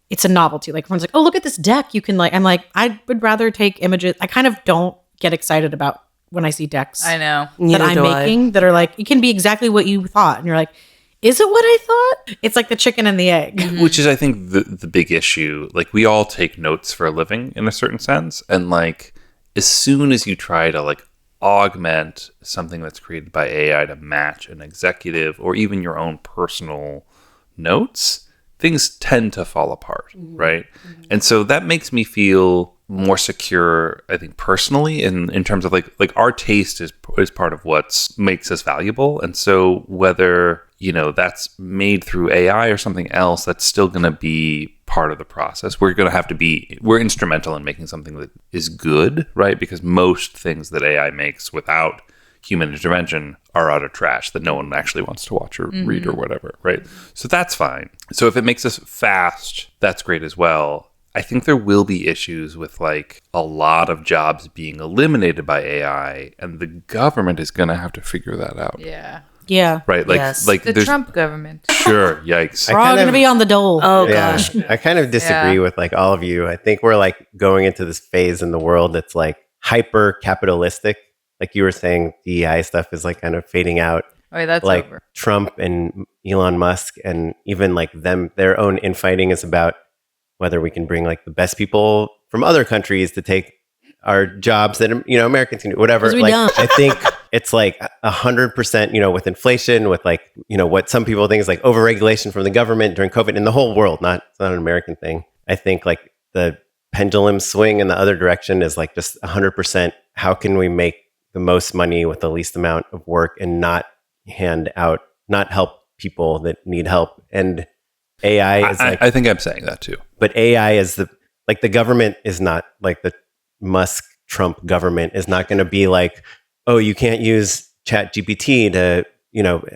it's a novelty. Like everyone's like, oh, look at this deck. You can like, I'm like, I would rather take images. I kind of don't get excited about when I see decks. I know. That I'm making that are like, it can be exactly what you thought. And you're like, is it what I thought? It's like the chicken and the egg. Which is, I think, the big issue. Like, we all take notes for a living in a certain sense. And, like, as soon as you try to, like, augment something that's created by AI to match an executive or even your own personal notes, things tend to fall apart, right? Mm-hmm. And so that makes me feel more secure, I think, personally, in terms of, like our taste is part of what makes us valuable. And so whether that's made through AI or something else, that's still going to be part of the process. We're instrumental in making something that is good, right? Because most things that AI makes without human intervention are utter trash that no one actually wants to watch or read or whatever, right? So that's fine. So if it makes us fast, that's great as well. I think there will be issues with like a lot of jobs being eliminated by AI, and the government is going to have to figure that out. Yeah. Yeah. Right. Like, yes. like the Trump government. Sure. Yikes. We're all going to be on the dole. Oh, gosh. I kind of disagree with like all of you. I think we're like going into this phase in the world that's like hyper capitalistic. Like you were saying, DEI stuff is like kind of fading out. Oh, yeah, that's like over. Trump and Elon Musk and even like their own infighting is about whether we can bring like the best people from other countries to take our jobs that, Americans can do, whatever. 'Cause we Like, don't. I think it's like 100%, with inflation, with like, what some people think is like overregulation from the government during COVID in the whole world, it's not an American thing. I think like the pendulum swing in the other direction is like just 100%. How can we make the most money with the least amount of work and not help people that need help? And AI is I think I'm saying that too. But AI is the government is not like the Musk Trump government is not going to be like, oh, you can't use Chat GPT to,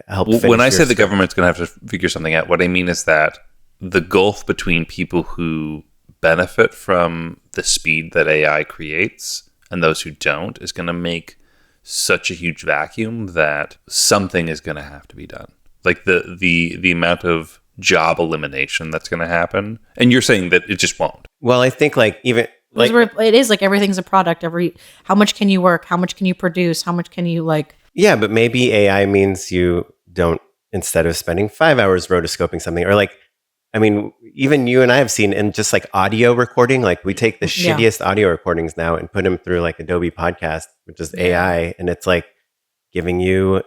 help. When I say the government's going to have to figure something out, what I mean is that the gulf between people who benefit from the speed that AI creates and those who don't is going to make such a huge vacuum that something is going to have to be done. Like the amount of job elimination that's going to happen. And you're saying that it just won't. Well, I think like even like it is like everything's a product. How much can you work? How much can you produce? How much can you like? Yeah, but maybe AI means you don't, instead of spending 5 hours rotoscoping something, or like, I mean, even you and I have seen in just like audio recording, like we take the shittiest audio recordings now and put them through like Adobe Podcast, which is AI, and it's like giving you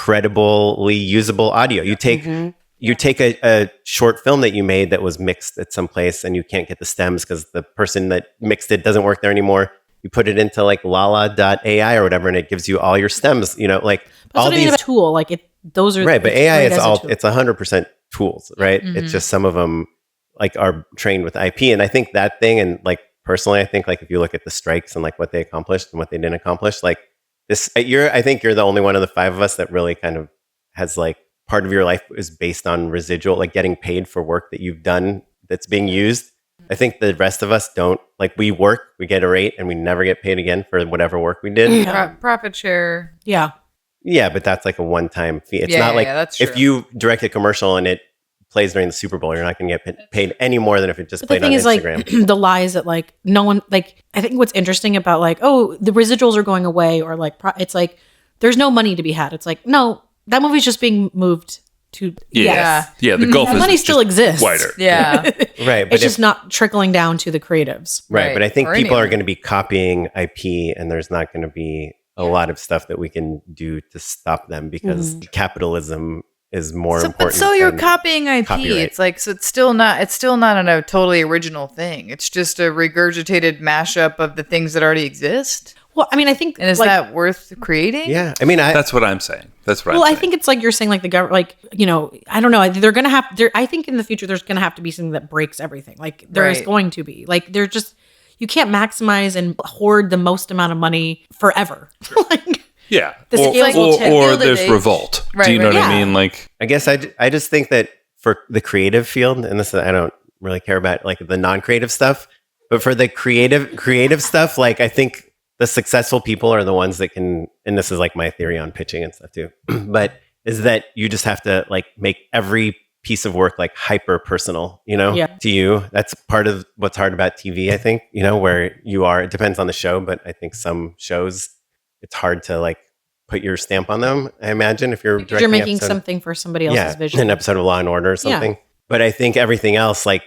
incredibly usable audio. You take a short film that you made that was mixed at some place and you can't get the stems because the person that mixed it doesn't work there anymore. You put it into like lala.ai or whatever, and it gives you all your stems, like That's all these a tool. Like those are right. But AI is all, tool. it's 100% tools, right? It's just some of them like are trained with IP. And I think that thing, and like personally, I think like if you look at the strikes and like what they accomplished and what they didn't accomplish, like this, I think you're the only one of the five of us that really kind of has like part of your life is based on residual, like getting paid for work that you've done that's being used. I think the rest of us don't. Like we work, we get a rate, and we never get paid again for whatever work we did. Profit share. Yeah. Yeah, but that's like a one-time fee. It's not like that's if true. you direct a commercial and it plays during the Super Bowl, you're not going to get paid any more than if it just But the played on thing is, Instagram. like, the lies that, like, no one, like, I think what's interesting about, like, oh, the residuals are going away, or, like, it's like, there's no money to be had. It's like, no, that movie's just being moved to, Yeah, the gulf that is money just still exists. wider. Yeah. Right. But It's just not trickling down to the creatives. right. But I think Or people are anyone. going to be copying IP, and there's not going to be a lot of stuff that we can do to stop them because capitalism is more important. But so you're than copying IP. copyright. It's like, so it's still not on a totally original thing. It's just a regurgitated mashup of the things that already exist. Well, I mean, I think, And is like, that worth creating? Yeah. I mean, That's what I'm saying. well, I think it's like you're saying, like, the government, like, I don't know. They're going to have, I think in the future, there's going to have to be something that breaks everything. Like, there is Right. going to be. Like, they're just, you can't maximize and hoard the most amount of money forever. Like, yeah. The Or, scales will tip. or Gilded there's Age. revolt. Right, Do you know right. what I Yeah. mean? Like, I guess I just think that for the creative field, and this I don't really care about like the non-creative stuff, but for the creative stuff, like I think the successful people are the ones that can, and this is like my theory on pitching and stuff too, but is that you just have to like make every piece of work like hyper personal, Yeah. to you. That's part of what's hard about TV, I think, where you are, it depends on the show, but I think some shows it's hard to like put your stamp on them. I imagine if you're you're making episode- something for somebody else's vision. an episode of Law and Order or something. But I think everything else, like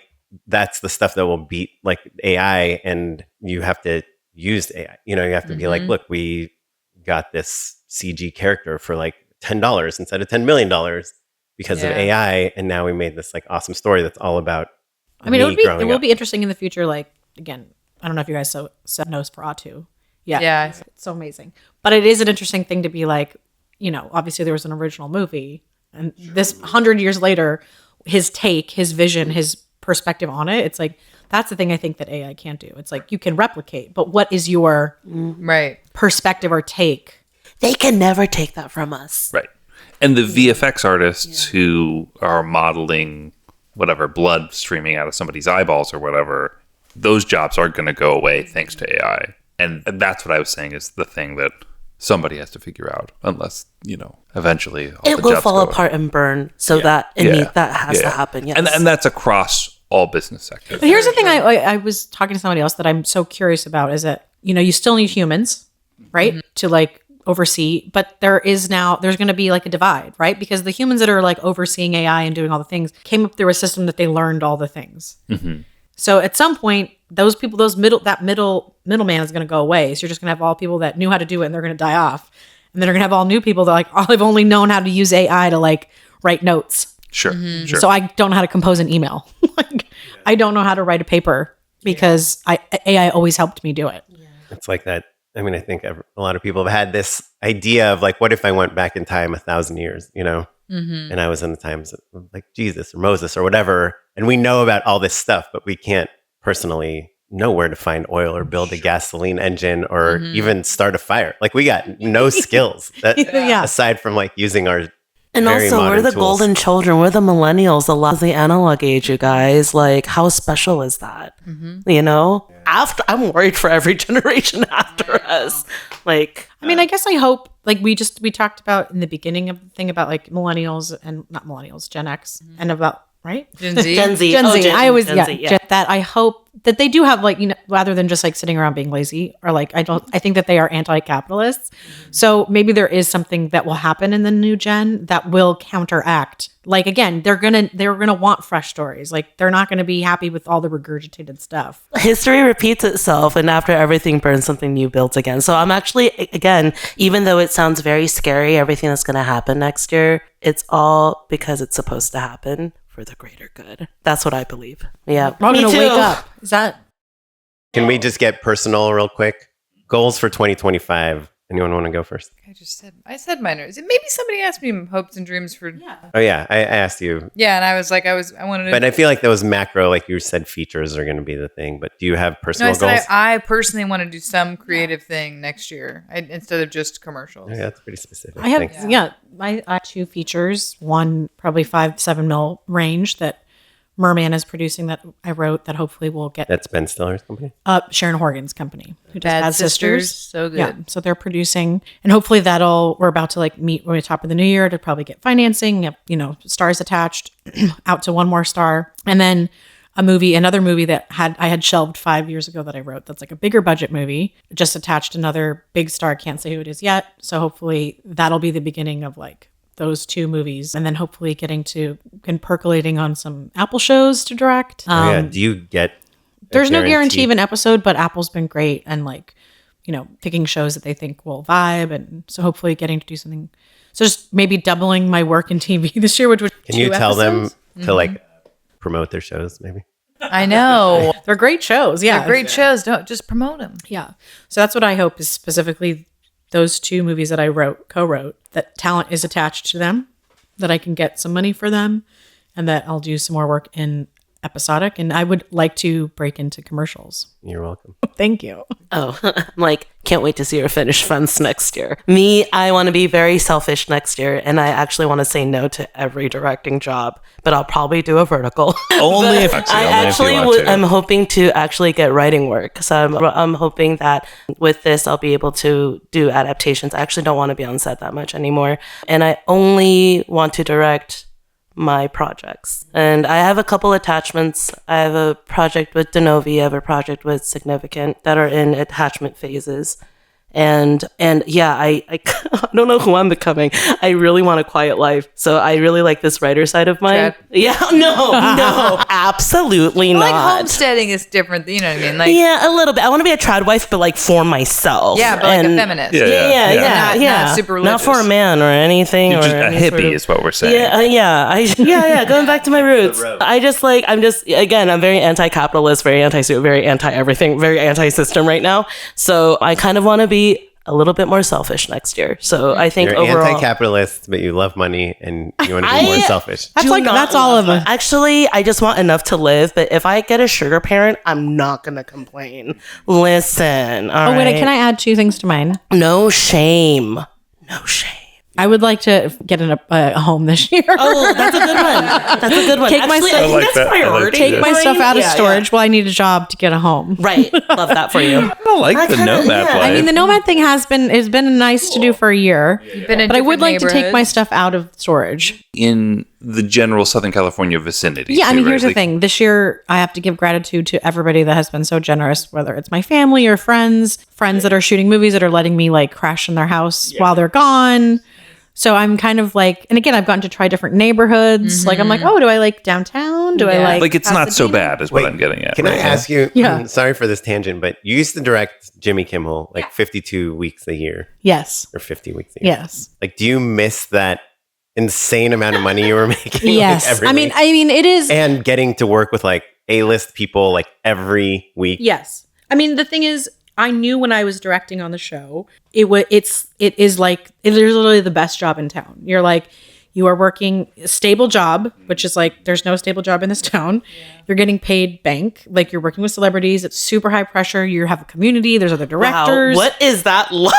that's the stuff that will beat like AI, and you have to use AI. You have to be like, look, we got this CG character for like $10 instead of $10 million because of Yeah. AI, and now we made this like awesome story that's all about. I mean, me growing it will up. be interesting in the future. Like, again, I don't know if you guys saw Nosferatu. Yeah. It's so amazing. But it is an interesting thing to be like, obviously there was an original movie, and this 100 years later, his take, his vision, his perspective on it, it's like, that's the thing I think that AI can't do. It's like, you can replicate, but what is your Right. perspective or take? They can never take that from us. right. And the VFX artists who are modeling whatever blood streaming out of somebody's eyeballs or whatever, those jobs are going to go away thanks to AI. And that's what I was saying is the thing that somebody has to figure out, unless, eventually all It the will jobs fall go away. apart and burn. So that has to happen. Yes. And that's across all business sectors. But here's the thing I was talking to somebody else that I'm so curious about is that, you still need humans, right? To like oversee, but there's going to be like a divide, right? Because the humans that are like overseeing AI and doing all the things came up through a system that they learned all the things. So at some point, that middleman is going to go away. So you're just going to have all people that knew how to do it and they're going to die off. And then they're going to have all new people that like, oh, I've only known how to use AI to like write notes. Sure. So I don't know how to compose an email. Like, I don't know how to write a paper because AI always helped me do it. It's like that. I mean, I think a lot of people have had this idea of like, what if I went back in time 1,000 years, you know? And I was in the times of like Jesus or Moses or whatever. And we know about all this stuff, but we can't personally know where to find oil or build a gasoline engine or even start a fire. Like we got no skills aside from like using our And very also, we're modern the tools. golden children. We're the millennials, the last of the analog age, you guys. Like, how special is that? You know? After, I'm worried for every generation after us. Like, I mean, I guess I hope, like we talked about in the beginning of the thing about like millennials and not millennials, Gen X, and about, right? Gen Z. Gen Z. Gen Z. I always, Gen Z, yeah. that I hope that they do have like, you know, rather than just like sitting around being lazy or like, I think that they are anti-capitalists. So maybe there is something that will happen in the new gen that will counteract. Like, again, they're going to want fresh stories. Like they're not going to be happy with all the regurgitated stuff. History repeats itself, and after everything burns, something new builds again. So I'm actually, again, even though it sounds very scary, everything that's going to happen next year, it's all because it's supposed to happen for the greater good. That's what I believe. Yeah. We're all going Me to too. wake up. Is that? Can we just get personal real quick? Goals for 2025. Anyone want to go first? I said mine. Maybe somebody asked me hopes and dreams for. Oh yeah, I asked you. Yeah, and I was like, I wanted to. But I feel like those macro, like you said, features are going to be the thing. But do you have No, personal I said goals? I personally want to do some creative thing next year instead of just commercials. Yeah, that's pretty specific. I have, Thanks. I have 2 features, one probably 5-7 mil range that Merman is producing that I wrote that hopefully will get That's Ben Stiller's company. Sharon Horgan's company who does Bad Bad Sisters. So good. Yeah, so they're producing, and hopefully we're about to like meet at the top of the new year to probably get financing, you know, stars attached out to one more star. And then another movie that I had shelved 5 years ago that I wrote that's like a bigger budget movie, just attached another big star. Can't say who it is yet. So hopefully that'll be the beginning of like those 2 movies, and then hopefully getting to and percolating on some Apple shows to direct. Do you get? There's no guarantee of an episode, but Apple's been great and like, you know, picking shows that they think will vibe, and so hopefully getting to do something. So just maybe doubling my work in TV this year, which was Can you 2 tell episodes. them to like promote their shows? Maybe. I know. They're great shows. Yeah, They're great shows. Don't just promote them. Yeah. So that's what I hope is specifically those 2 movies that I co-wrote, that talent is attached to them, that I can get some money for them, and that I'll do some more work in episodic. And I would like to break into commercials. You're welcome. Thank you. Oh, I'm like, can't wait to see your finished funds next year. Me, I want to be very selfish next year, and I actually want to say no to every directing job, but I'll probably do a vertical. Only if I'm hoping to actually get writing work. So I'm hoping that with this, I'll be able to do adaptations. I actually don't want to be on set that much anymore. And I only want to direct my projects. And I have a couple attachments. I have a project with Denovi, I have a project with Significant that are in attachment phases. And yeah, I I don't know who I'm becoming. I really want a quiet life. So I really like this writer side of mine. Trad. Yeah, no, absolutely not. Like homesteading is different. You know what I mean? Like Yeah, a little bit. I want to be a trad wife, but like for myself. yeah, but like a And- feminist. Yeah. Not super Not for a religious. man or anything. You're or just a any hippie, sort of- is what we're saying. Yeah. Going back to my roots. I'm very anti-capitalist, very very anti-everything, very anti-system right now. So I kind of want to be a little bit more selfish next year. So I think You're overall, anti-capitalist, but you love money and you want to be more selfish. That's do like not that's all love of it. it. Actually, I just want enough to live. But if I get a sugar parent, I'm not gonna complain. Listen, all Oh wait, right? can I add 2 things to mine? No shame. No shame. I would like to get a home this year. Oh, that's a good one. That's a good one. Take my Actually, stuff- I I think like that's that. I like priority. that. Take my stuff out of storage. Well, I need a job to get a home. Right. Love that for you. I don't like the nomad life. I mean, the nomad thing has been nice to do for a year, Been in but I would different like to take my neighborhoods. stuff out of storage. in the general Southern California vicinity. Yeah, I too, mean, right? here's the thing. This year, I have to give gratitude to everybody that has been so generous, whether it's my family or friends that are shooting movies that are letting me like crash in their house while they're gone. So I'm kind of like, and again, I've gotten to try different neighborhoods. Like, I'm like, oh, do I like downtown? Do I Like it's not so Pasadena? bad is what I'm getting at. Can I right? ask you? Yeah. Sorry for this tangent, but you used to direct Jimmy Kimmel like 52 weeks a year Yes. or 50 weeks a year. Yes. Like, do you miss that insane amount of money you were making? like, Yes. every I week? mean, it is. And getting to work with like A-list people like every week. Yes. I mean, the thing is, I knew when I was directing on the show, it is literally the best job in town. You're like, you are working a stable job, which is like, there's no stable job in this town. You're getting paid bank. Like you're working with celebrities. It's super high pressure. You have a community. There's other directors. Wow, what is that like?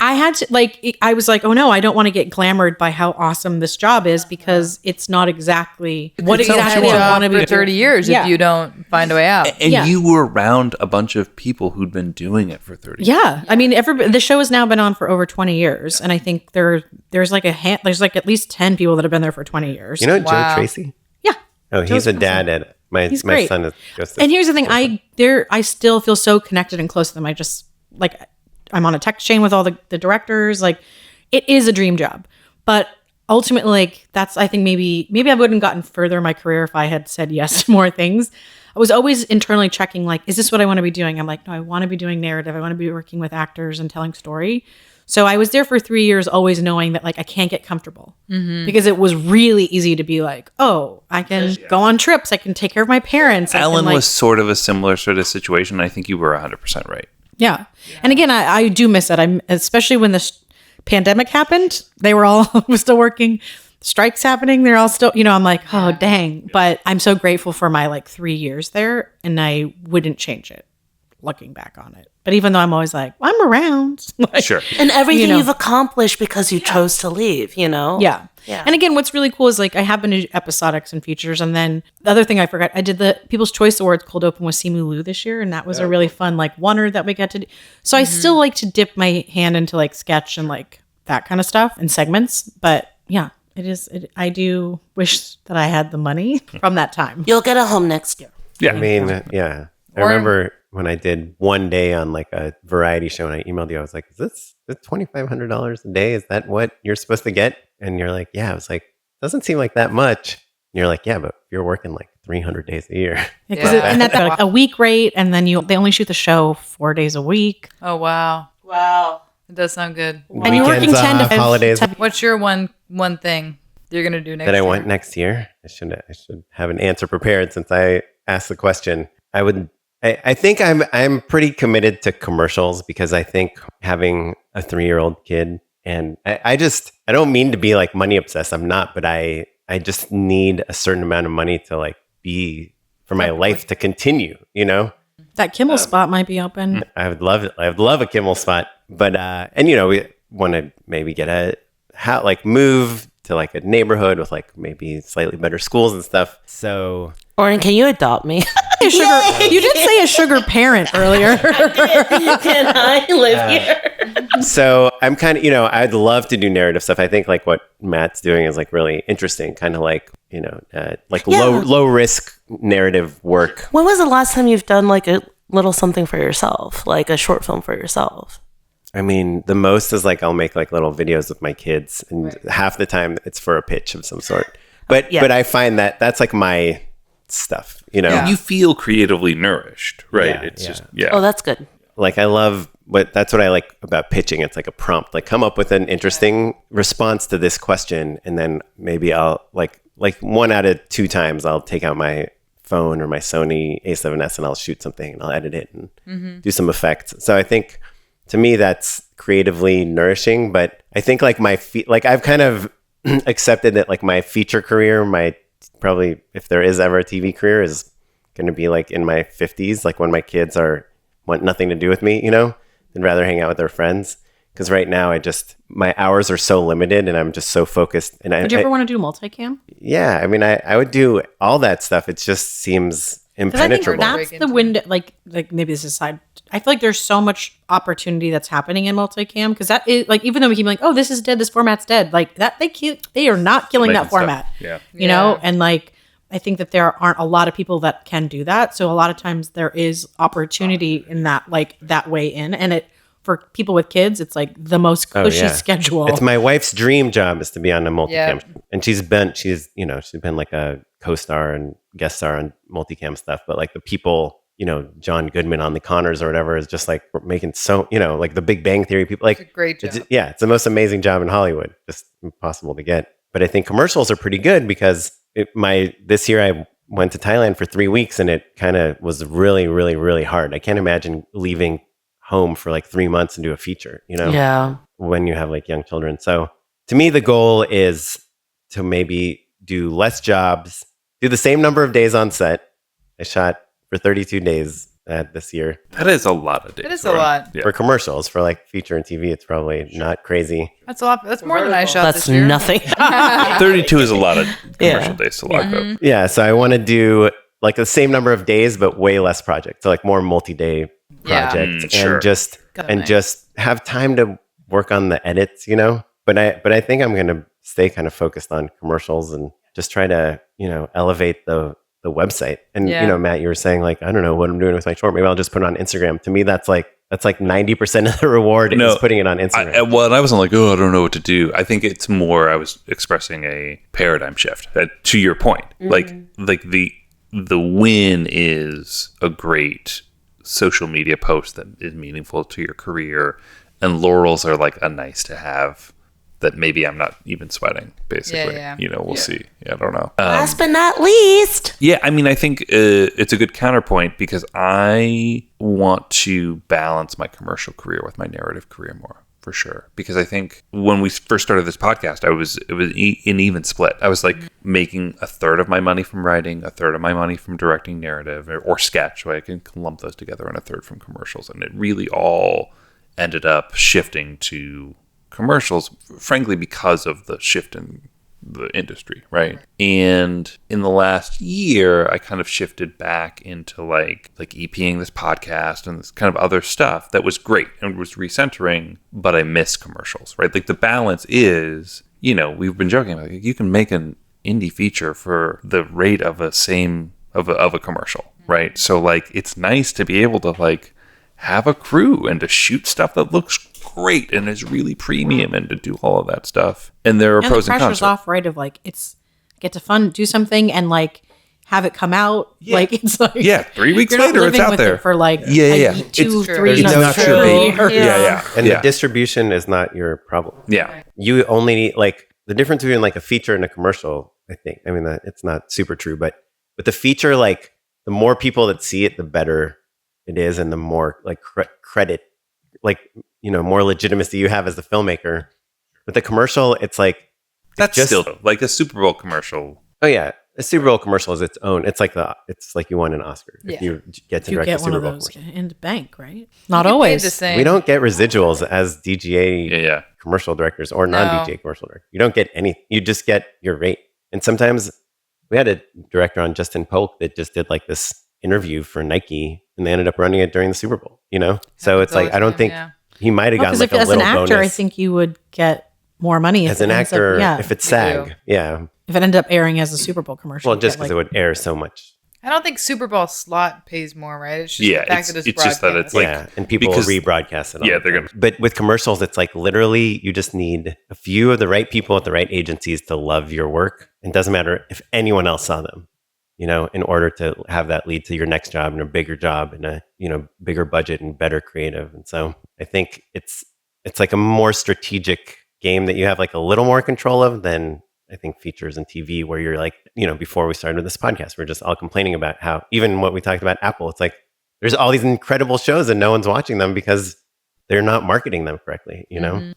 I had to I was like, oh no, I don't want to get glamored by how awesome this job is because it's not exactly what It's not exactly your I job want to be for 30 years Yeah. if you don't find a way out. And Yeah. you were around a bunch of people who'd been doing it for 30 years. Yeah, I mean, the show has now been on for over 20 years, and I think there's like at least 10 people that have been there for 20 years. You know Wow. Joe Tracy? Yeah. Oh, he's Joe's a dad at my great. son is goes to And here's the thing, I still feel so connected and close to them. I just like I'm on a text chain with all the directors. Like it is a dream job, but ultimately, like that's I think maybe I wouldn't have gotten further in my career if I had said yes to more things. I was always internally checking, like, is this what I want to be doing? I'm like, no, I want to be doing narrative. I want to be working with actors and telling story. So I was there for 3 years, always knowing that like I can't get comfortable because it was really easy to be like, oh, I can go on trips. I can take care of my parents. I can, Ellen like- was sort of a similar sort of situation. I think you were 100% right. Yeah. And again, I do miss it. I'm especially when this pandemic happened, they were all was still working. Strikes happening. They're all still, I'm like, oh, dang. But I'm so grateful for my like 3 years there and I wouldn't change it looking back on it. But even though I'm always like, well, I'm around. Like, Sure. And everything You know. you've accomplished because you chose to leave, Yeah. Yeah. And again, what's really cool is like I have been to episodics and features. And then the other thing I forgot, I did the People's Choice Awards cold open with Simu Liu this year. And that was a really fun like oneer that we got to do. So I still like to dip my hand into like sketch and like that kind of stuff and segments. But yeah, I do wish that I had the money from that time. You'll get a home next year. Yeah. I mean, yeah. I remember when I did one day on like a variety show and I emailed you, I was like, is this $2,500 a day? Is that what you're supposed to get? And you're like, yeah. I was like, doesn't seem like that much. And you're like, yeah, but you're working like 300 days a year. And that's like a week rate. And then they only shoot the show 4 days a week. Oh, wow. Wow. It does sound good. And you're working 10 to 5 holidays. What's your one thing you're going to do next That I year? want next year. I should have an answer prepared since I asked the question. I think I'm pretty committed to commercials because I think having a 3-year-old kid and I don't mean to be like money obsessed. I'm not, but I just need a certain amount of money to like be for my life to continue, That Kimmel spot might be open. I would love it. I would love a Kimmel spot, but we want to maybe get move to like a neighborhood with like maybe slightly better schools and stuff. So Oren, can you adopt me? You did say a sugar parent earlier. Can I live here? So I'm kind of, I'd love to do narrative stuff. I think like what Matt's doing is like really interesting, kind of like, low risk narrative work. When was the last time you've done like a little something for yourself, like a short film for yourself? I mean, the most is like I'll make like little videos with my kids, and half the time it's for a pitch of some sort. But I find that that's like my stuff, You feel creatively nourished, right? Yeah, It's yeah. just, yeah. Oh, that's good. Like I love that's what I like about pitching. It's like a prompt, like come up with an interesting response to this question. And then maybe I'll like 1 out of 2 times I'll take out my phone or my Sony A7S and I'll shoot something and I'll edit it and do some effects. So I think to me that's creatively nourishing, but I think like I've kind of accepted that like my feature career, probably if there is ever a TV career is going to be like in my 50s, like when my kids want nothing to do with me, and rather hang out with their friends. Because right now my hours are so limited and I'm just so focused. And Would you ever want to do multicam? yeah, I mean, I would do all that stuff. It just seems Because I think impenetrable. that's the window. Like maybe this is side. I feel like there's so much opportunity that's happening in multicam because that is like even though we keep like, oh, this is dead, this format's dead. Like that they are not killing that Making stuff. format. Yeah. You know, and like I think that there aren't a lot of people that can do that. So a lot of times there is opportunity in that like that way in, and it for people with kids, it's like the most cushy schedule. It's my wife's dream job is to be on a multicam, Yeah. and she's been like a co-star and guest star on multicam stuff. But like the people, John Goodman on The Connors or whatever is just like making so like the Big Bang Theory people like It's a great job. it's the most amazing job in Hollywood, just impossible to get. But I think commercials are pretty good because this year I went to Thailand for 3 weeks and it kind of was really, really, really hard. I can't imagine leaving home for like 3 months and do a feature, Yeah. when you have like young children. So to me, the goal is to maybe do less jobs, do the same number of days on set. I shot for 32 days this year. That is a lot of days. It is a lot. Yeah. For commercials, for like feature and TV, it's probably not crazy. That's a lot. That's more than I shot That's this year. nothing. 32 is a lot of commercial Yeah. days to log up. Yeah, so I want to do like the same number of days, but way less projects. So like more multi-day Yeah. projects, Sure. and just have time to work on the edits, But I think I'm gonna stay kind of focused on commercials and just try to elevate the website. And Yeah. Matt, you were saying like I don't know what I'm doing with my short. Maybe I'll just put it on Instagram. To me, that's like 90% of the reward is putting it on Instagram. I wasn't like, I don't know what to do. I think it's more, I was expressing a paradigm shift. To your point, like the win is a great social media post that is meaningful to your career, and laurels are like a nice to have that maybe I'm not even sweating, basically. Yeah. We'll see. I don't know. Last but not least. Yeah, I mean, I think it's a good counterpoint because I want to balance my commercial career with my narrative career more, for sure. Because I think when we first started this podcast, it was an even split. I was like making a third of my money from writing, a third of my money from directing narrative or sketch, so I can lump those together, and a third from commercials. And it really all ended up shifting to commercials, frankly, because of the shift in the industry, right? And in the last year, I kind of shifted back into like EPing this podcast and this kind of other stuff that was great and was recentering, but I miss commercials, right? Like the balance is, we've been joking about you can make an indie feature for the rate of a commercial, right? So like it's nice to be able to like have a crew and to shoot stuff that looks great and is really premium and to do all of that stuff. And there are pros the and pressure's cons. off, right? Of like get to do something and like have it come out. Yeah. Like it's like 3 weeks you're not later it's living out with there it for like Yeah. 2, It's 3 It's months. not your baby. Yeah. And the distribution is not your problem. Yeah. You only need like the difference between like a feature and a commercial. I think. I mean, it's not super true, but with the feature, like the more people that see it, the better it is, and the more like credit, like more legitimacy you have as the filmmaker. With the commercial, it's like That's still like a Super Bowl commercial. Oh yeah, a Super Bowl commercial is its own. It's like you won an Oscar if you get to You direct a get one Super of Bowl those commercial. in the bank, right? Not You get paid always. the same. We don't get residuals as DGA Yeah. commercial directors or non-DGA commercial directors. You don't get any. You just get your rate. And sometimes we had a director on, Justin Polk, that just did like this interview for Nike, and they ended up running it during the Super Bowl. So it's like I don't think he might have gotten Because like if a as an little actor, bonus. I think you would get more money if As an it ends up- actor, if it's SAG, yeah. if it ended up airing as a Super Bowl commercial. Well, you'd just get, because it would air so much. I don't think Super Bowl slot pays more, right? It's just Yeah, the fact it's- that it's just that it's broadcast. like- And people will because- rebroadcast it. All Yeah, the they're time. gonna- But with commercials, it's like literally you just need a few of the right people at the right agencies to love your work. It doesn't matter if anyone else saw them, in order to have that lead to your next job and a bigger job and a, bigger budget and better creative. And so I think it's like a more strategic game that you have like a little more control of than I think features and TV, where you're like, before we started this podcast, we're just all complaining about how even what we talked about Apple, it's like there's all these incredible shows and no one's watching them because they're not marketing them correctly,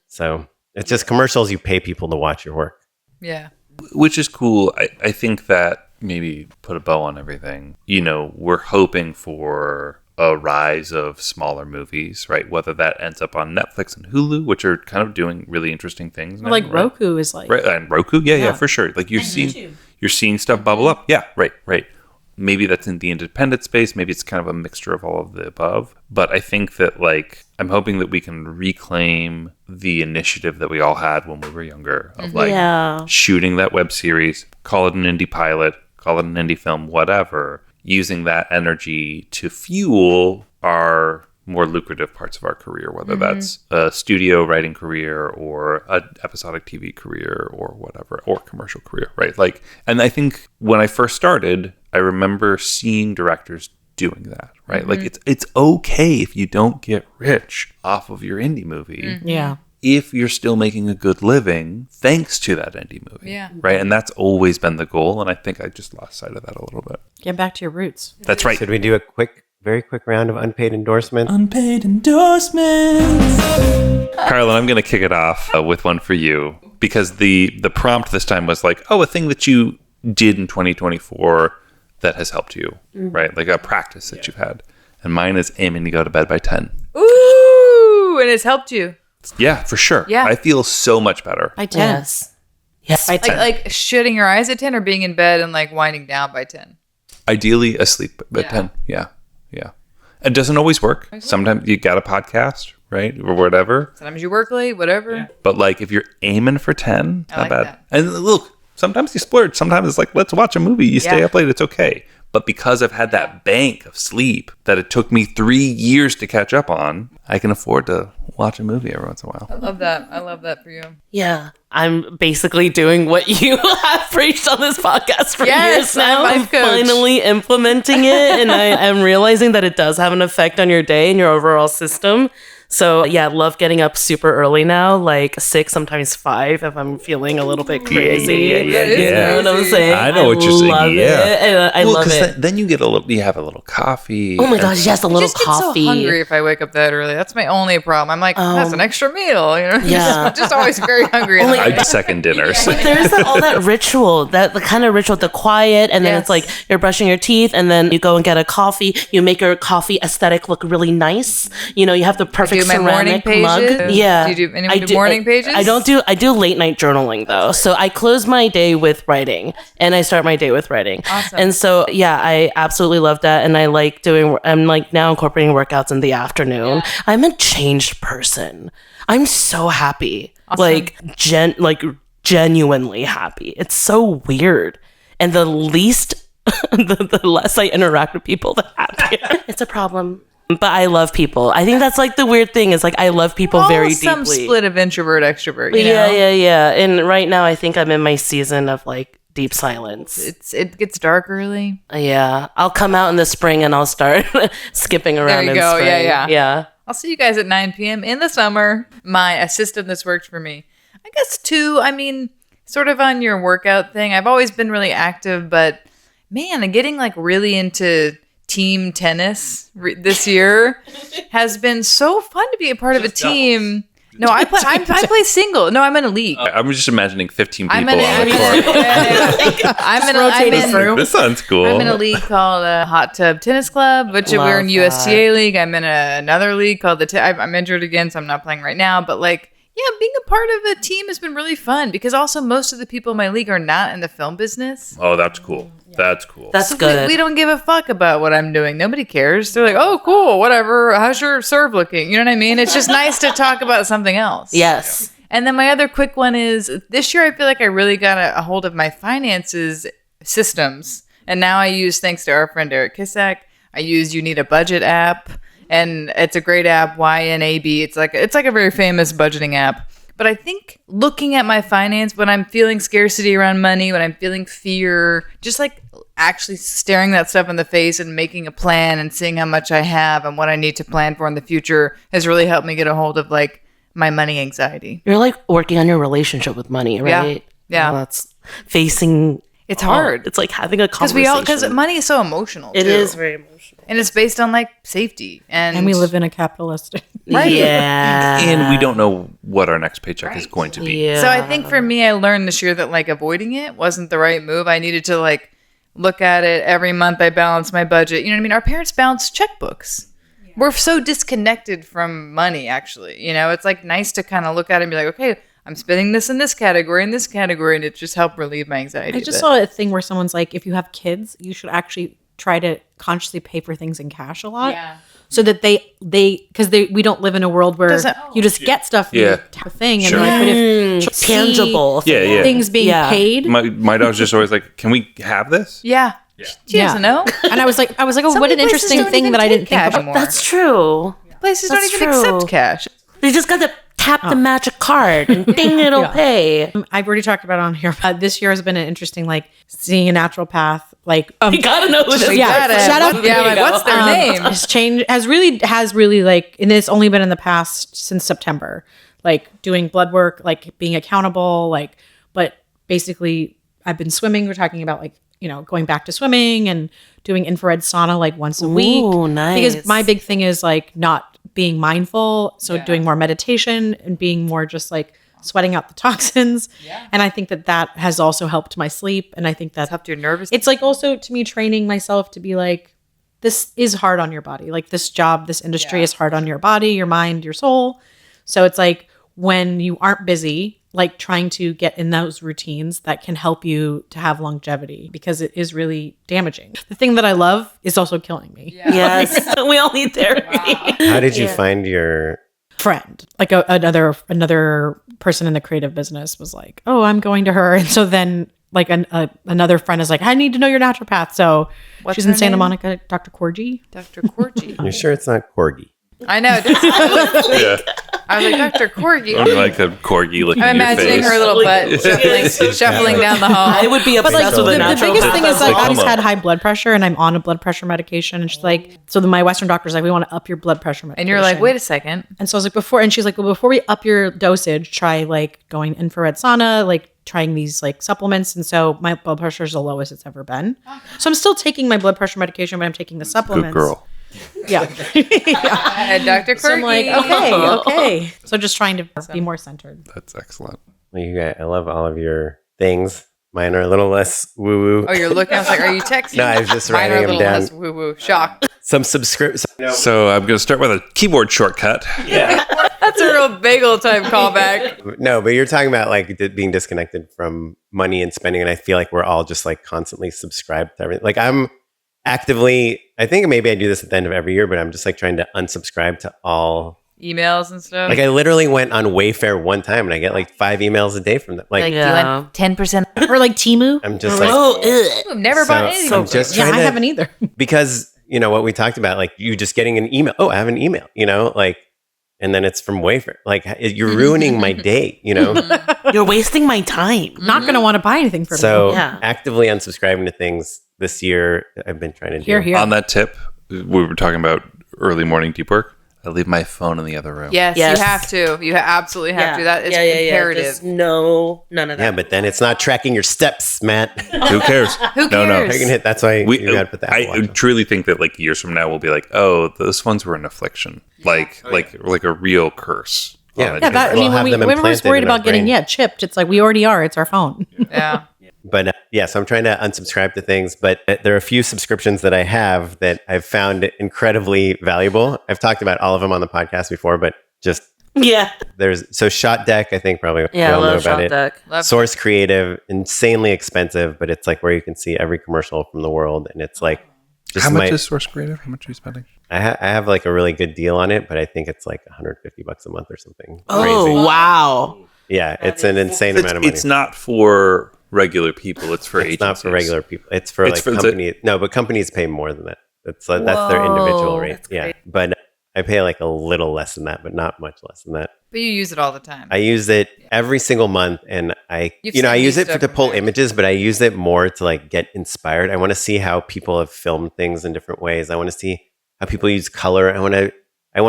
So it's just commercials. You pay people to watch your work. Yeah. Which is cool. I think that maybe put a bow on everything. We're hoping for a rise of smaller movies, right? Whether that ends up on Netflix and Hulu, which are kind of doing really interesting things now, like right? Roku is like Right, and Roku, yeah, for sure. Like you're seeing stuff bubble up. Yeah, right. maybe that's in the independent space. Maybe it's kind of a mixture of all of the above. But I think that like, I'm hoping that we can reclaim the initiative that we all had when we were younger of like shooting that web series, call it an indie pilot, call it an indie film, whatever, using that energy to fuel our more lucrative parts of our career, whether that's a studio writing career or an episodic TV career or whatever, or commercial career, right? Like, and I think when I first started, I remember seeing directors doing that, right? Like it's okay if you don't get rich off of your indie movie. Yeah. If you're still making a good living thanks to that indie movie. Yeah. Right. And that's always been the goal. And I think I just lost sight of that a little bit. Get back to your roots. That's right. Should we do a very quick round of unpaid endorsements? Unpaid endorsements. Carlin, I'm going to kick it off with one for you because the prompt this time was like, oh, a thing that you did in 2024 that has helped you, right? Like a practice that you've had. And mine is aiming to go to bed by 10. Ooh, and it's helped you. Yeah, for sure. Yeah. I feel so much better. By 10. Yes. By 10. Like shutting your eyes at 10 or being in bed and like winding down by 10. Ideally asleep at 10. Yeah. Yeah. It doesn't always work. Sometimes you got a podcast, right? Or whatever. Sometimes you work late, whatever. Yeah. But like if you're aiming for 10, I not like bad. that. And look, sometimes you splurge. Sometimes it's like, let's watch a movie. You stay up late. It's okay. But because I've had that bank of sleep that it took me 3 years to catch up on, I can afford to watch a movie every once in a while. I love that. I love that for you. Yeah. I'm basically doing what you have preached on this podcast for years now. I'm I'm life coach. finally implementing it, and I am realizing that it does have an effect on your day and your overall system. So yeah, love getting up super early now, like 6, sometimes 5 if I'm feeling a little bit crazy. Yeah. You know what I'm saying? I know what you're saying, love yeah. it, and I love it. Then you get you have a little coffee. Oh my gosh, yes, a I little just get coffee. so hungry if I wake up that early. That's my only problem. I'm like, that's an extra meal. You know, Yeah. just always very hungry. Oh my I do second dinners. But there's all that ritual, the kind of ritual, the quiet, and then it's like you're brushing your teeth, and then you go and get a coffee. You make your coffee aesthetic look really nice. You know, you have the perfect Do my morning ceramic mug. pages? Yeah, Do you do anyone do morning pages? I do late night journaling though. So I close my day with writing, and I start my day with writing. Awesome. And so yeah, I absolutely love that, and I like doing. I'm like now incorporating workouts in the afternoon. I'm a changed person. I'm so happy. Awesome. Like genuinely happy. It's so weird. And the least, the less I interact with people, the happier. It's a problem. But I love people. I think that's like the weird thing is like I love people very deeply. Some split of introvert, extrovert. You know? Yeah. And right now I think I'm in my season of like deep silence. It gets dark early. Yeah. I'll come out in the spring and I'll start skipping around in spring. Yeah. I'll see you guys at 9 p.m. in the summer. My system this worked for me. I guess too, I mean, sort of on your workout thing, I've always been really active, but man, getting like really into team tennis this year has been so fun to be a part of a team. No, I play single. No, I'm in a league. I'm just imagining 15 people I'm on in the court. This sounds cool. I'm in a league called Hot Tub Tennis Club, which we're in USTA league. I'm in another league called I'm injured again, so I'm not playing right now. But like, yeah, being a part of a team has been really fun because also most of the people in my league are not in the film business. Oh, that's cool. That's cool. That's good. We don't give a fuck about what I'm doing. Nobody cares. They're like, oh, cool, whatever. How's your serve looking? You know what I mean? It's just nice to talk about something else. Yes. And then my other quick one is this year I feel like I really got a hold of my finances systems. And now I use, thanks to our friend Eric Kissack, I use You Need a Budget app. And it's a great app, YNAB. It's like a very famous budgeting app. But I think looking at my finance, when I'm feeling scarcity around money, when I'm feeling fear, just like actually staring that stuff in the face and making a plan and seeing how much I have and what I need to plan for in the future has really helped me get a hold of like my money anxiety. You're like working on your relationship with money, right? Yeah. Well, that's facing. It's hard. It's like having a conversation. Because money is so emotional. It too. is very emotional. And it's based on like safety. And we live in a capitalist. Right. Yeah. And we don't know what our next paycheck is going to be. Yeah. So I think for me, I learned this year that like avoiding it wasn't the right move. I needed to like look at it every month. I balance my budget. You know what I mean? Our parents balance checkbooks. Yeah. We're so disconnected from money, actually. You know, it's like nice to kind of look at it and be like, okay, I'm spending this in this category, and it just helped relieve my anxiety. I just saw a thing where someone's like, if you have kids, you should actually try to consciously pay for things in cash a lot. Yeah. So that we don't live in a world where you just get stuff type of thing. Sure. And like, but if Tangible. things being paid. My dog's just always like, can we have this? Yeah. She doesn't know. And I was like, oh, what an interesting thing that I didn't think about. Anymore. That's true. Places don't even accept cash. You just got to tap the magic card and ding, it'll pay. I've already talked about it on here, but this year has been an interesting, like, seeing a naturopath. Like, you gotta know who this is. Shut up. Yeah, like, what's their name? Has really like, and it's only been in the past since September, like doing blood work, like being accountable, like, but basically I've been swimming. We're talking about like, going back to swimming and doing infrared sauna like once a week. Ooh, nice. Because my big thing is like not being mindful. So doing more meditation and being more just like sweating out the toxins. Yeah. And I think that has also helped my sleep. And I think that's helped your nervous. It's like also to me training myself to be like, this is hard on your body. Like this job, this industry is hard on your body, your mind, your soul. So it's like when you aren't busy, like trying to get in those routines that can help you to have longevity because it is really damaging. The thing that I love is also killing me. Yeah. Yes. We all need therapy. Wow. How did you find your friend? Like another person in the creative business was like, oh, I'm going to her. And so then like another friend is like, I need to know your naturopath. So she's in Santa Monica, Dr. Corgi. Dr. Corgi. You're sure it's not Corgi? I know. I was like, Dr. Corgi. Or like a corgi looking I'm at your imagining face. her little butt shuffling down the hall. I would be obsessed with a the natural. biggest thing is like I just had high blood pressure and I'm on a blood pressure medication. And she's like, so then my Western doctor's like, we want to up your blood pressure medication. And you're like, wait a second. And so I was like, she's like, well, before we up your dosage, try like going infrared sauna, like trying these like supplements. And so my blood pressure is the lowest it's ever been. So I'm still taking my blood pressure medication, but I'm taking the supplements. Good girl. Yeah. And Dr. Corgi. So I'm like, okay. So just trying to be more centered. That's excellent. Well, you guys, I love all of your things. Mine are a little less woo-woo. Oh, you're looking. I was like, are you texting? No, I was just Mine are writing a them little down. less woo-woo. Shock. Some subscription. So I'm going to start with a keyboard shortcut. Yeah. That's a real bagel type callback. No, but you're talking about like being disconnected from money and spending. And I feel like we're all just like constantly subscribed to everything. Like I'm actively, I think maybe I do this at the end of every year, but I'm just like trying to unsubscribe to all emails and stuff. Like I literally went on Wayfair one time and I get like 5 emails a day from them. Like do you want 10%? Or like Temu? I'm just like, I've never bought anything. I'm just trying I haven't either. Because, what we talked about, like you just getting an email. Oh, I have an email, like, and then it's from Wayfair. Like you're ruining my day, You're wasting my time. Not going to want to buy anything from So me. actively unsubscribing to things this year, I've been trying to do. Here. On that tip, we were talking about early morning deep work. I leave my phone in the other room. Yes. You have to. You absolutely have to. That is imperative. Just none of that. Yeah, but then it's not tracking your steps, Matt. Who cares? Who No. cares? I can hit. That's why you got to put the Apple I Watch on. truly think that like years from now we'll be like, oh, those ones were an affliction, like a real curse. Yeah. Yeah, that, I We'll mean, have when them we were implanted worried in our about getting brain. chipped, it's like we already are. It's our phone. Yeah. But so I'm trying to unsubscribe to things, but there are a few subscriptions that I have that I've found incredibly valuable. I've talked about all of them on the podcast before, but just so Shot Deck, I think probably we all know about it. Deck. Source Creative, insanely expensive, but it's like where you can see every commercial from the world, and it's like just How much is Source Creative? How much are you spending? I have like a really good deal on it, but I think it's like $150 a month or something. Oh, crazy. wow. Yeah, it's an insane amount of money. It's not for regular people. It's for It's agencies. not for regular people. It's for It's like for companies. No, but companies pay more than that. That's their individual rate. Yeah, but I pay like a little less than that, but not much less than that. But you use it all the time. I use it every single month, and I use it to pull images, but I use it more to like get inspired. I want to see how people have filmed things in different ways. I want to see how people use color. I want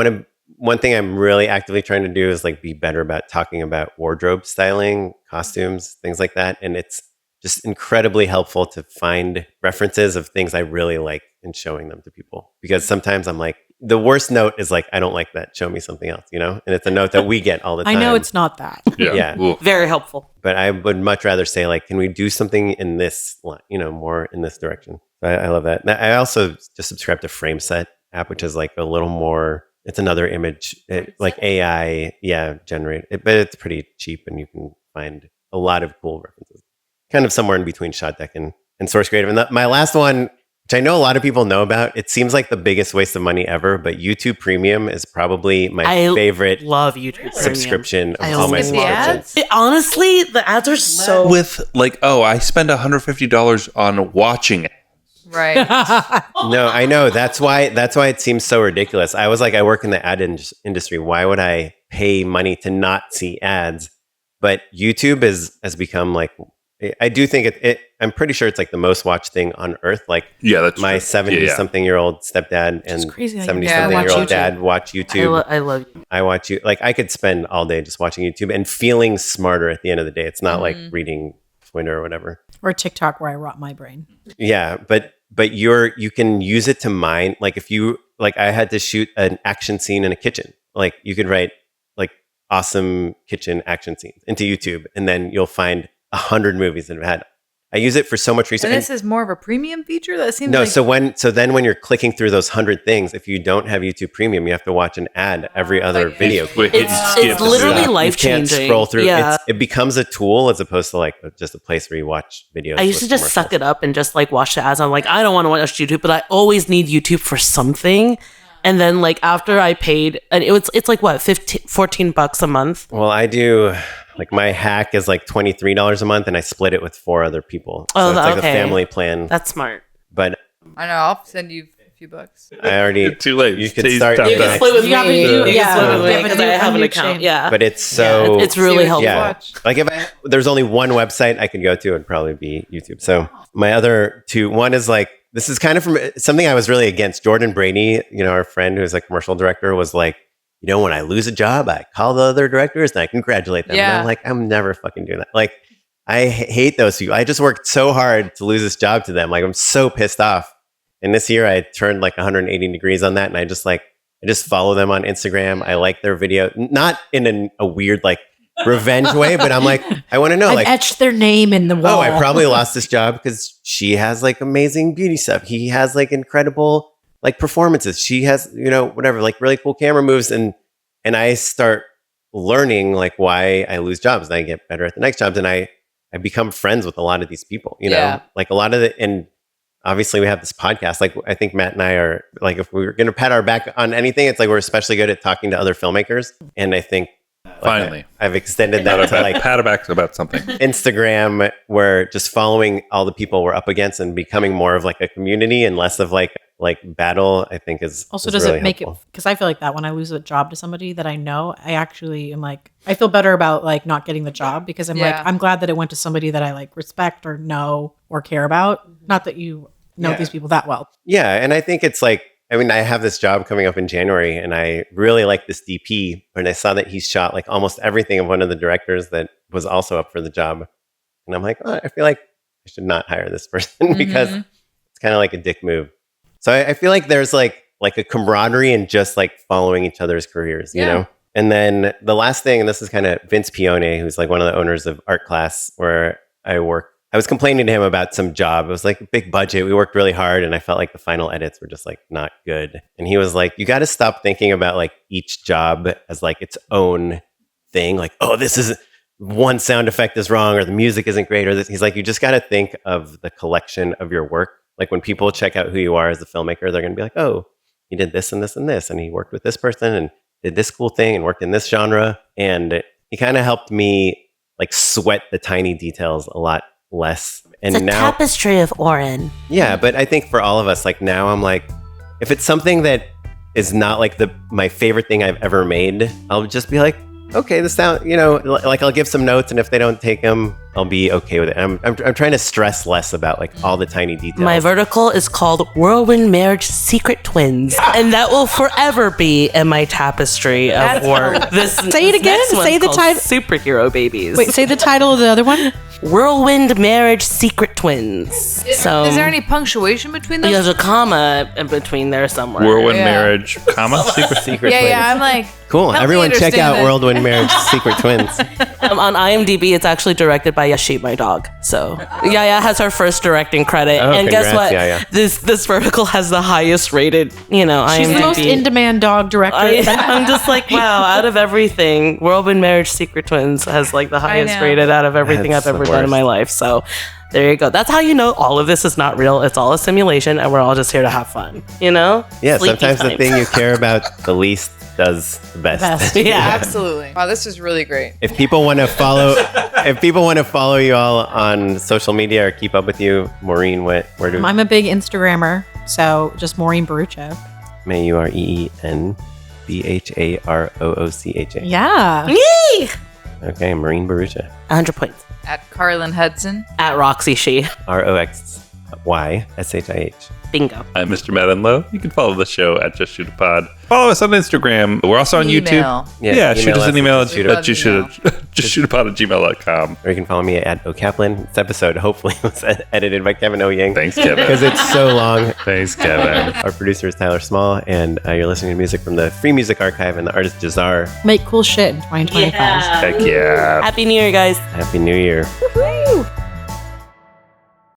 to. One thing I'm really actively trying to do is like be better about talking about wardrobe styling, costumes, things like that. And it's just incredibly helpful to find references of things I really like and showing them to people. Because sometimes I'm like, the worst note is like, I don't like that. Show me something else, And it's a note that we get all the time. I know it's not that. Yeah. Ooh. Very helpful. But I would much rather say like, can we do something in this, more in this direction? So I love that. I also just subscribe to FrameSet app, which is like a little more, it's another image, like AI, generate it, but it's pretty cheap and you can find a lot of cool references. Kind of somewhere in between Shot Deck and Source Creative. And my last one, which which I know a lot of people know about. It seems like the biggest waste of money ever, but YouTube Premium is probably my favorite love YouTube Premium. subscription of I all my love subscriptions. Honestly, the ads are so... With like, I spend $150 on watching it. Right. No, I know. That's why it seems so ridiculous. I was like, I work in the ad industry. Why would I pay money to not see ads? But YouTube has become like, I do think I'm pretty sure it's like the most watched thing on earth. Like, that's my 70-something-year-old stepdad and 70-something-year-old dad watch YouTube. I love you. I watch you. Like, I could spend all day just watching YouTube and feeling smarter at the end of the day. It's not like reading Twitter or whatever. Or TikTok where I rot my brain. Yeah, but you can use it to mine. Like, if you, like, I had to shoot an action scene in a kitchen. Like, you could write like awesome kitchen action scenes into YouTube, and then you'll find 100 movies that have had. I use it for so much research. And this is more of a premium feature? That seems like... So then when you're clicking through those 100 things, if you don't have YouTube Premium, you have to watch an ad every other video. It's literally life-changing. You can't scroll through. Yeah. It becomes a tool as opposed to like just a place where you watch videos. I used to just suck it up and just like watch the ads. I'm like, I don't want to watch YouTube, but I always need YouTube for something. And then like after I paid, and it's like what, $14 a month? Well, I do... Like, my hack is like $23 a month, and I split it with 4 other people. So it's like a family plan. That's smart. But I know. I'll send you a few bucks. I already... Too late. You can start... You can split with me. You can split with me because I have an account. Yeah. But it's so... It's really helpful. Yeah. Like, if there's only one website I could go to, it'd probably be YouTube. So my other two... One is like... This is kind of from something I was really against. Jordan Brady, our friend who's a commercial director, was like, when I lose a job, I call the other directors and I congratulate them. Yeah. And I'm like, I'm never fucking doing that. Like, I hate those people. I just worked so hard to lose this job to them. Like, I'm so pissed off. And this year I turned like 180 degrees on that. And I just follow them on Instagram. I like their video, not in a weird, like, revenge way, but I'm like, I want to know, I've etched their name in the wall. Oh, I probably lost this job because she has like amazing beauty stuff. He has like incredible like performances. She has, whatever, like really cool camera moves. And I start learning like why I lose jobs and I get better at the next jobs. And I become friends with a lot of these people, like a lot of it. And obviously we have this podcast. Like, I think Matt and I are like, if we were going to pat our back on anything, it's like, we're especially good at talking to other filmmakers. And I think finally I've extended that to like pat our backs about something. Instagram, where just following all the people we're up against and becoming more of like a community and less of like battle, I think is also is does really it make helpful. it, because I feel like that when I lose a job to somebody that I know, I actually am like, I feel better about like not getting the job because I'm like, I'm glad that it went to somebody that I like respect or know or care about. Not that you know these people that well. Yeah, and I think it's like, I mean, I have this job coming up in January and I really like this DP, and I saw that he shot like almost everything of one of the directors that was also up for the job. And I'm like, I feel like I should not hire this person because it's kind of like a dick move. So I feel like there's like a camaraderie and just like following each other's careers, you know? And then the last thing, and this is kind of Vince Pione, who's like one of the owners of Art Class where I work. I was complaining to him about some job. It was like a big budget. We worked really hard and I felt like the final edits were just like not good. And he was like, you got to stop thinking about like each job as like its own thing. Like, oh, this is one sound effect is wrong or the music isn't great or this. He's like, you just got to think of the collection of your work. Like when people check out who you are as a filmmaker, they're going to be like, oh, he did this and this and this. And he worked with this person and did this cool thing and worked in this genre. And he kind of helped me like sweat the tiny details a lot less. And it's a now, tapestry of Oren. Yeah, but I think for all of us, like now I'm like, if it's something that is not like my favorite thing I've ever made, I'll just be like, okay, this sound, like I'll give some notes, and if they don't take them, I'll be okay with it. I'm trying to stress less about like all the tiny details. My vertical is called Whirlwind Marriage Secret Twins, and that will forever be in my tapestry of work. Say it again. Say the title. Superhero Babies. Wait, say the title of the other one. Whirlwind Marriage Secret Twins. So is there any punctuation between those? There's a comma in between there somewhere. Whirlwind Marriage, comma, Secret Twins. Yeah, I'm like, cool. Everyone check out Whirlwind Marriage Secret Twins. On IMDb, it's actually directed by Yashi, my dog. So Yaya has her first directing credit. Oh, and congrats, guess what? Yaya. This vertical has the highest rated, IMDb. She's the most in-demand dog director. I'm just like, wow, out of everything, Whirlwind Marriage Secret Twins has like the highest rated out of everything That's I've ever the done in worst. my life. So There you go. That's how you know all of this is not real. It's all a simulation, and we're all just here to have fun. You know? Yeah, Sleepy sometimes the time. thing you care about the least does the best. Yeah. Absolutely. Wow, this is really great. If people want to follow you all on social media or keep up with you, Maureen, where do I'm a big Instagrammer, so just Maureen Barucha. MaureenBharoocha. Yeah. Yay! Okay, Maureen Barucha. 100 points. At Carlin Hudson. At Roxy She. ROXYSHIH. Bingo. I'm Mr. Matt Enlow. You can follow the show at Just Shoot a Pod. Follow us on Instagram. We're also on YouTube. Email. Yeah, shoot us an email at Shoot us an email. justshootapod@gmail.com. Or you can follow me at O'Kaplan. This episode hopefully was edited by Kevin O. Yang. Thanks, Kevin. Because it's so long. Thanks, Kevin. Our producer is Tyler Small, and you're listening to music from the Free Music Archive and the artist Jahzzar. Make cool shit in 2025. Heck yeah. Happy New Year, guys. Happy New Year. Woo!